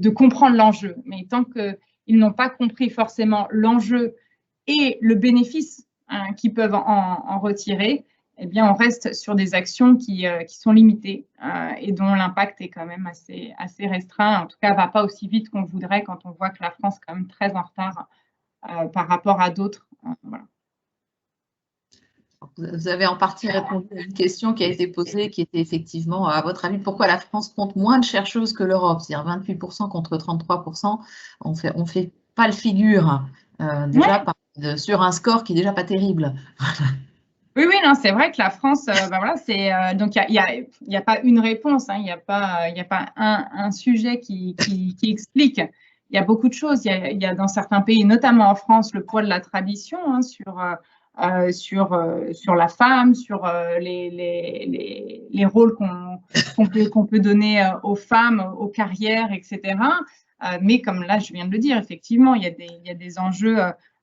comprendre l'enjeu. Mais tant qu'ils n'ont pas compris forcément l'enjeu et le bénéfice qu'ils peuvent en retirer, eh bien, on reste sur des actions qui sont limitées et dont l'impact est quand même assez restreint. En tout cas, ne va pas aussi vite qu'on voudrait quand on voit que la France est quand même très en retard par rapport à d'autres. Voilà. Vous avez en partie répondu à une question qui a été posée, qui était effectivement, à votre avis, pourquoi la France compte moins de chercheuses que l'Europe, c'est-à-dire 28% contre 33%, on fait pas le figure déjà sur un score qui est déjà pas terrible. Oui, non, c'est vrai que la France, voilà, donc il y a pas une réponse, il n'y a pas un sujet qui explique. Il y a beaucoup de choses. Il y a dans certains pays, notamment en France, le poids de la tradition sur la femme, sur les rôles qu'on peut donner aux femmes, aux carrières, etc. Mais comme là, je viens de le dire, effectivement, il y a des enjeux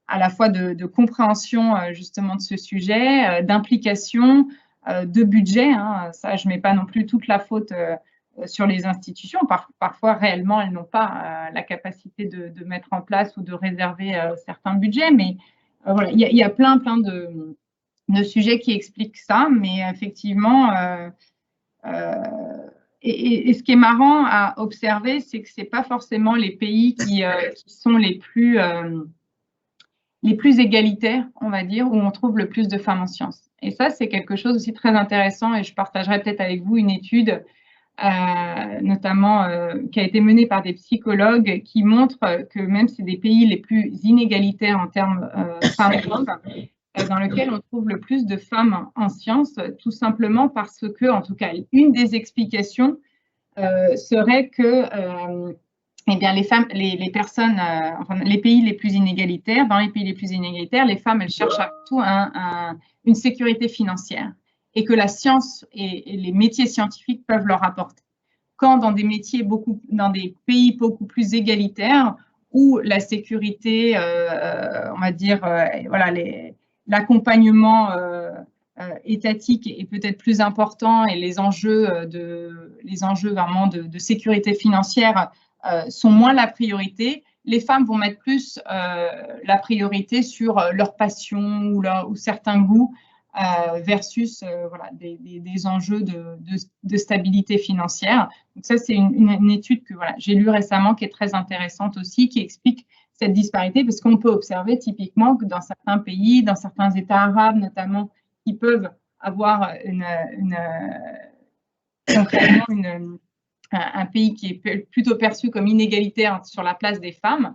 à la fois de compréhension justement de ce sujet, d'implication, de budget. Ça, je ne mets pas non plus toute la faute sur les institutions. Parfois, réellement, elles n'ont pas la capacité de mettre en place ou de réserver certains budgets. Mais voilà, il y a plein de sujets qui expliquent ça. Mais effectivement, et ce qui est marrant à observer, c'est que ce n'est pas forcément les pays qui sont les plus égalitaires, on va dire, où on trouve le plus de femmes en sciences. Et ça, c'est quelque chose aussi très intéressant et je partagerai peut-être avec vous une étude notamment qui a été menée par des psychologues qui montre que même c'est des pays les plus inégalitaires en termes femmes-hommes, dans lesquels on trouve le plus de femmes en sciences, tout simplement parce que, en tout cas, une des explications serait que eh bien, les femmes, les personnes, les pays les plus inégalitaires, dans les pays les plus inégalitaires, les femmes, elles cherchent surtout une sécurité financière et que la science et les métiers scientifiques peuvent leur apporter. Quand dans des dans des pays beaucoup plus égalitaires, où la sécurité, on va dire, voilà, l'accompagnement étatique est peut-être plus important et les enjeux vraiment de sécurité financière sont moins la priorité, les femmes vont mettre plus la priorité sur leur passion ou certains goûts versus voilà, des enjeux de stabilité financière. Donc ça, c'est une étude que voilà, j'ai lue récemment qui est très intéressante aussi, qui explique cette disparité, parce qu'on peut observer typiquement que dans certains pays, dans certains États arabes notamment, qui peuvent avoir concrètement un pays qui est plutôt perçu comme inégalitaire sur la place des femmes,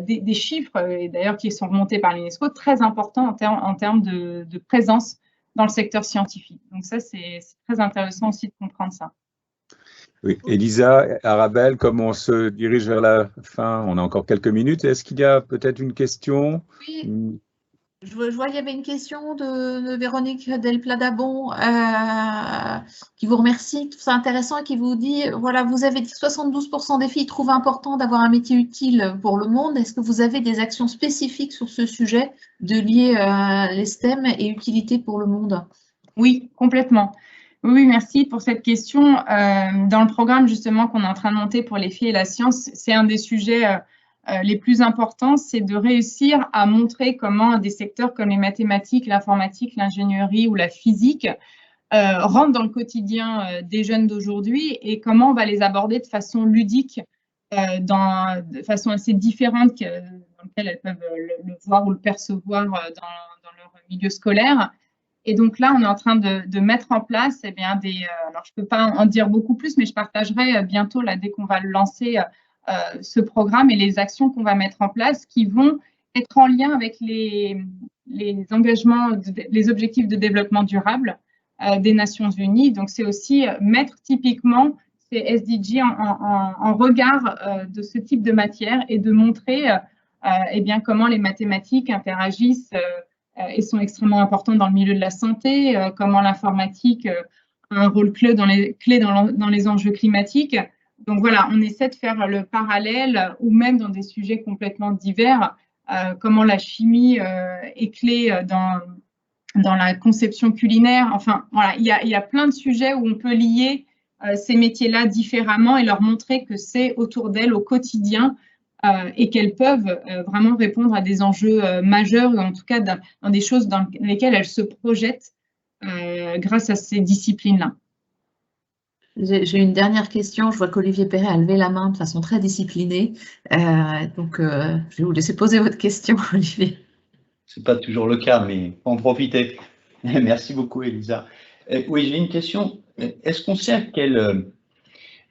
des chiffres, d'ailleurs qui sont remontés par l'UNESCO, très importants en termes de présence dans le secteur scientifique. Donc ça, c'est très intéressant aussi de comprendre ça. Oui, Elisa, Arabelle, comme on se dirige vers la fin, on a encore quelques minutes, est-ce qu'il y a peut-être une question? Oui. Je vois qu'il y avait une question de Véronique Del Pladabon qui vous remercie, tout ça intéressant, et qui vous dit, voilà, vous avez dit que 72% des filles trouvent important d'avoir un métier utile pour le monde. Est-ce que vous avez des actions spécifiques sur ce sujet de lier les STEM et utilité pour le monde? Oui, complètement. Oui, merci pour cette question. Dans le programme justement qu'on est en train de monter pour les filles et la science, c'est un des sujets les plus importants, c'est de réussir à montrer comment des secteurs comme les mathématiques, l'informatique, l'ingénierie ou la physique rentrent dans le quotidien des jeunes d'aujourd'hui et comment on va les aborder de façon ludique, de façon assez différente dans laquelle elles peuvent le voir ou le percevoir dans leur milieu scolaire. Et donc là, on est en train de mettre en place alors je ne peux pas en dire beaucoup plus, mais je partagerai bientôt, là, dès qu'on va le lancer, ce programme et les actions qu'on va mettre en place qui vont être en lien avec les engagements, les objectifs de développement durable des Nations Unies. Donc, c'est aussi mettre typiquement ces SDG en regard de ce type de matière et de montrer eh bien, comment les mathématiques interagissent et sont extrêmement importantes dans le milieu de la santé, comment l'informatique a un rôle clé dans les enjeux climatiques. Donc voilà, on essaie de faire le parallèle ou même dans des sujets complètement divers, comment la chimie est clé dans la conception culinaire. Enfin, voilà, il y a plein de sujets où on peut lier ces métiers-là différemment et leur montrer que c'est autour d'elles au quotidien et qu'elles peuvent vraiment répondre à des enjeux majeurs, ou en tout cas dans des choses dans lesquelles elles se projettent grâce à ces disciplines-là. J'ai une dernière question. Je vois qu'Olivier Perret a levé la main de façon très disciplinée. Donc, je vais vous laisser poser votre question, Olivier. Ce n'est pas toujours le cas, mais en profiter. Merci beaucoup, Elisa. Oui, j'ai une question. Est-ce qu'on sait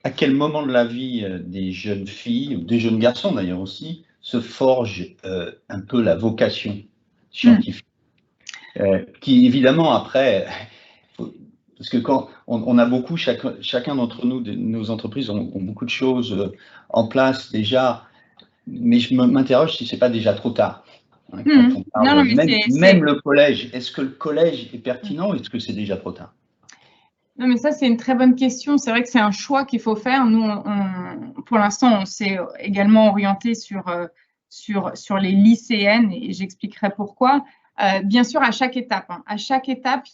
à quel moment de la vie des jeunes filles, ou des jeunes garçons d'ailleurs aussi, se forge un peu la vocation scientifique qui évidemment après, parce que quand on a beaucoup, chacun d'entre nous, nos entreprises ont beaucoup de choses en place déjà, mais je m'interroge si ce n'est pas déjà trop tard. Hein, quand on parle, même le collège, est-ce que le collège est pertinent ou est-ce que c'est déjà trop tard? Non, mais ça, c'est une très bonne question. C'est vrai que c'est un choix qu'il faut faire. Nous, pour l'instant, on s'est également orienté sur les lycéennes et j'expliquerai pourquoi. Bien sûr, à chaque étape,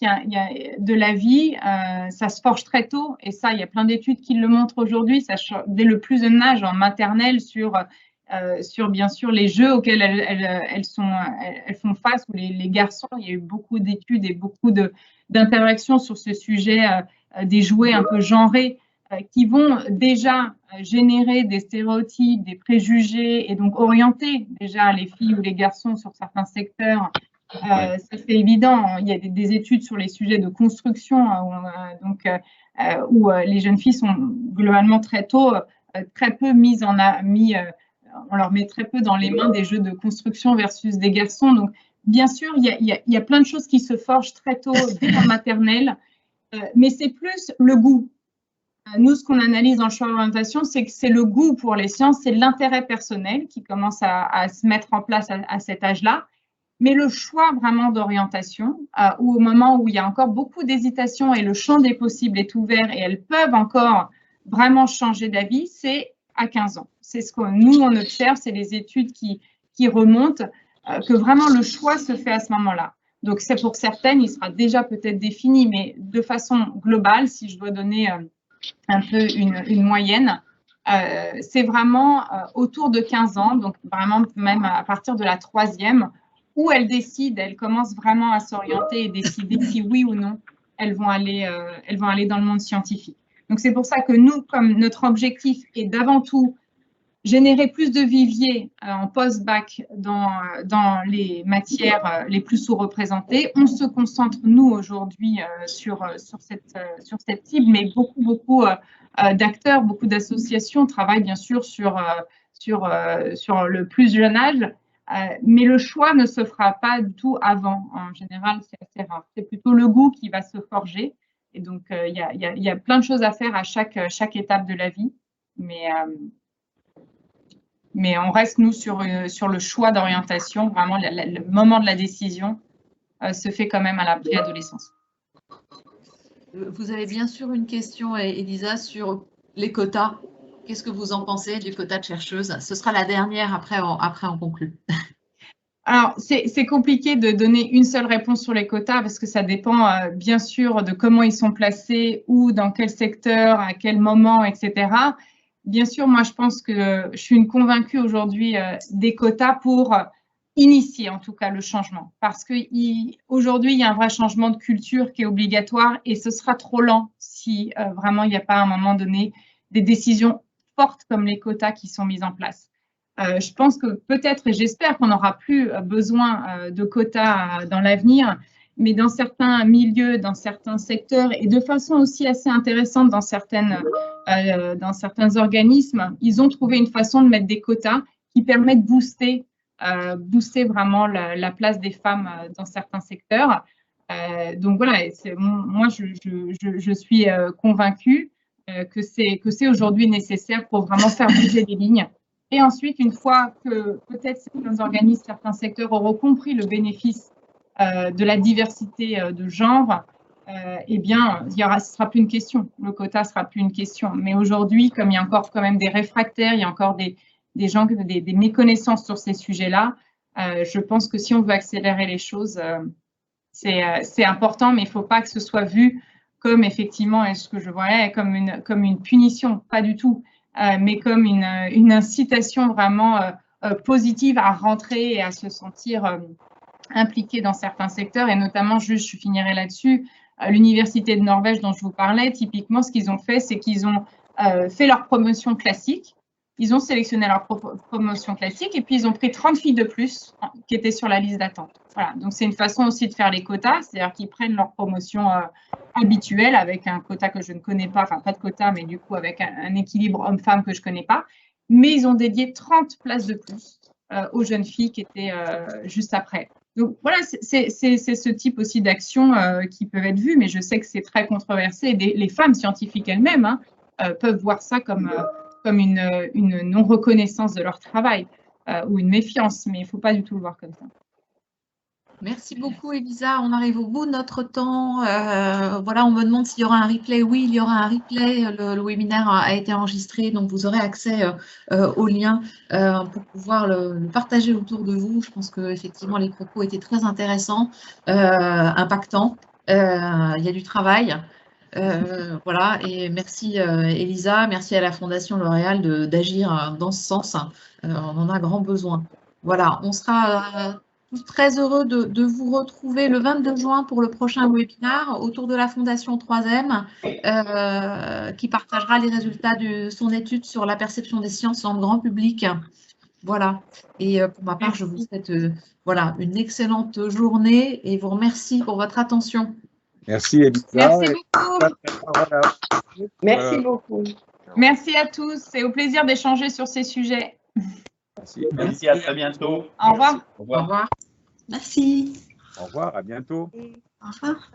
il y a de la vie, ça se forge très tôt et ça, il y a plein d'études qui le montrent aujourd'hui, dès le plus jeune âge en maternelle sur bien sûr les jeux auxquels elles font face, ou les garçons. Il y a eu beaucoup d'études et beaucoup d'interactions sur ce sujet des jouets un peu genrés qui vont déjà générer des stéréotypes, des préjugés et donc orienter déjà les filles ou les garçons sur certains secteurs. Ça c'est évident. Il y a des études sur les sujets de construction où les jeunes filles sont globalement très tôt très peu on leur met très peu dans les mains des jeux de construction versus des garçons. Donc, bien sûr, il y a plein de choses qui se forgent très tôt dès la maternelle, mais c'est plus le goût. Nous, ce qu'on analyse dans le choix d'orientation, c'est que c'est le goût pour les sciences, c'est l'intérêt personnel qui commence à se mettre en place à cet âge-là. Mais le choix vraiment d'orientation, ou au moment où il y a encore beaucoup d'hésitation et le champ des possibles est ouvert et elles peuvent encore vraiment changer d'avis, c'est à 15 ans. C'est ce que nous, on observe, c'est les études qui remontent, que vraiment le choix se fait à ce moment-là. Donc, c'est pour certaines, il sera déjà peut-être défini, mais de façon globale, si je dois donner un peu une moyenne, c'est vraiment autour de 15 ans, donc vraiment même à partir de la 3e, où elles commencent vraiment à s'orienter et décider si oui ou non elles vont aller dans le monde scientifique. Donc, c'est pour ça que nous, comme notre objectif est d'avant tout générer plus de viviers en post-bac dans les matières les plus sous-représentées. On se concentre, nous, aujourd'hui, sur cette cible, mais beaucoup d'acteurs, beaucoup d'associations travaillent bien sûr sur le plus jeune âge, mais le choix ne se fera pas du tout avant. En général, c'est assez rare. C'est plutôt le goût qui va se forger. Et donc, il y a plein de choses à faire à chaque étape de la vie. Mais on reste, nous, sur le choix d'orientation. Vraiment, le moment de la décision se fait quand même à la préadolescence. Vous avez bien sûr une question, Elisa, sur les quotas. Qu'est-ce que vous en pensez du quota de chercheuses? Ce sera la dernière, après on conclut. Alors, c'est compliqué de donner une seule réponse sur les quotas parce que ça dépend bien sûr de comment ils sont placés, où, dans quel secteur, à quel moment, etc. Bien sûr, moi, je pense que je suis une convaincue aujourd'hui des quotas pour initier en tout cas le changement. Parce qu'aujourd'hui, il y a un vrai changement de culture qui est obligatoire et ce sera trop lent si vraiment il n'y a pas à un moment donné des décisions fortes comme les quotas qui sont mises en place. Je pense que peut-être, et j'espère qu'on n'aura plus besoin de quotas dans l'avenir, mais dans certains milieux, dans certains secteurs et de façon aussi assez intéressante dans certains organismes, ils ont trouvé une façon de mettre des quotas qui permettent de booster vraiment la place des femmes dans certains secteurs. Donc voilà, moi je suis convaincue que c'est aujourd'hui nécessaire pour vraiment faire bouger les lignes. Et ensuite, une fois que peut-être certains organismes, certains secteurs auront compris le bénéfice de la diversité de genre, eh bien, ce ne sera plus une question. Le quota ne sera plus une question. Mais aujourd'hui, comme il y a encore quand même des réfractaires, il y a encore des gens, des méconnaissances sur ces sujets-là, je pense que si on veut accélérer les choses, c'est important, mais il ne faut pas que ce soit vu comme effectivement, ce que je voyais, comme une punition, pas du tout, mais comme une incitation vraiment positive à rentrer et à se sentir impliqué dans certains secteurs, et notamment, je finirai là-dessus, l'Université de Norvège dont je vous parlais, typiquement, ce qu'ils ont fait, c'est qu'ils ont fait leur promotion classique, ils ont sélectionné leur promotion classique, et puis ils ont pris 30 filles de plus qui étaient sur la liste d'attente. Voilà, donc c'est une façon aussi de faire les quotas, c'est-à-dire qu'ils prennent leur promotion habituelle avec un quota que je ne connais pas, enfin pas de quota, mais du coup avec un équilibre homme-femme que je ne connais pas, mais ils ont dédié 30 places de plus aux jeunes filles qui étaient juste après. Donc voilà, c'est ce type aussi d'actions qui peuvent être vues, mais je sais que c'est très controversé. Les femmes scientifiques elles-mêmes peuvent voir ça comme une non-reconnaissance de leur travail ou une méfiance, mais il ne faut pas du tout le voir comme ça. Merci beaucoup, Elisa. On arrive au bout de notre temps. Voilà, on me demande s'il y aura un replay. Oui, il y aura un replay. Le webinaire a été enregistré, donc vous aurez accès au lien pour pouvoir le partager autour de vous. Je pense qu'effectivement, les propos étaient très intéressants, impactants. Il y a du travail. Voilà, et merci Elisa, merci à la Fondation L'Oréal d'agir dans ce sens. On en a grand besoin. Voilà, on sera très heureux de vous retrouver le 22 juin pour le prochain webinaire autour de la Fondation 3M qui partagera les résultats de son étude sur la perception des sciences dans le grand public. Voilà, et pour ma part, je vous souhaite voilà, une excellente journée et vous remercie pour votre attention. Merci Elisa. Merci beaucoup. Voilà. Merci beaucoup. Merci à tous, c'est au plaisir d'échanger sur ces sujets. Merci. Merci, à très bientôt. Au revoir. Au revoir. Au revoir. Merci. Au revoir, à bientôt. Au revoir.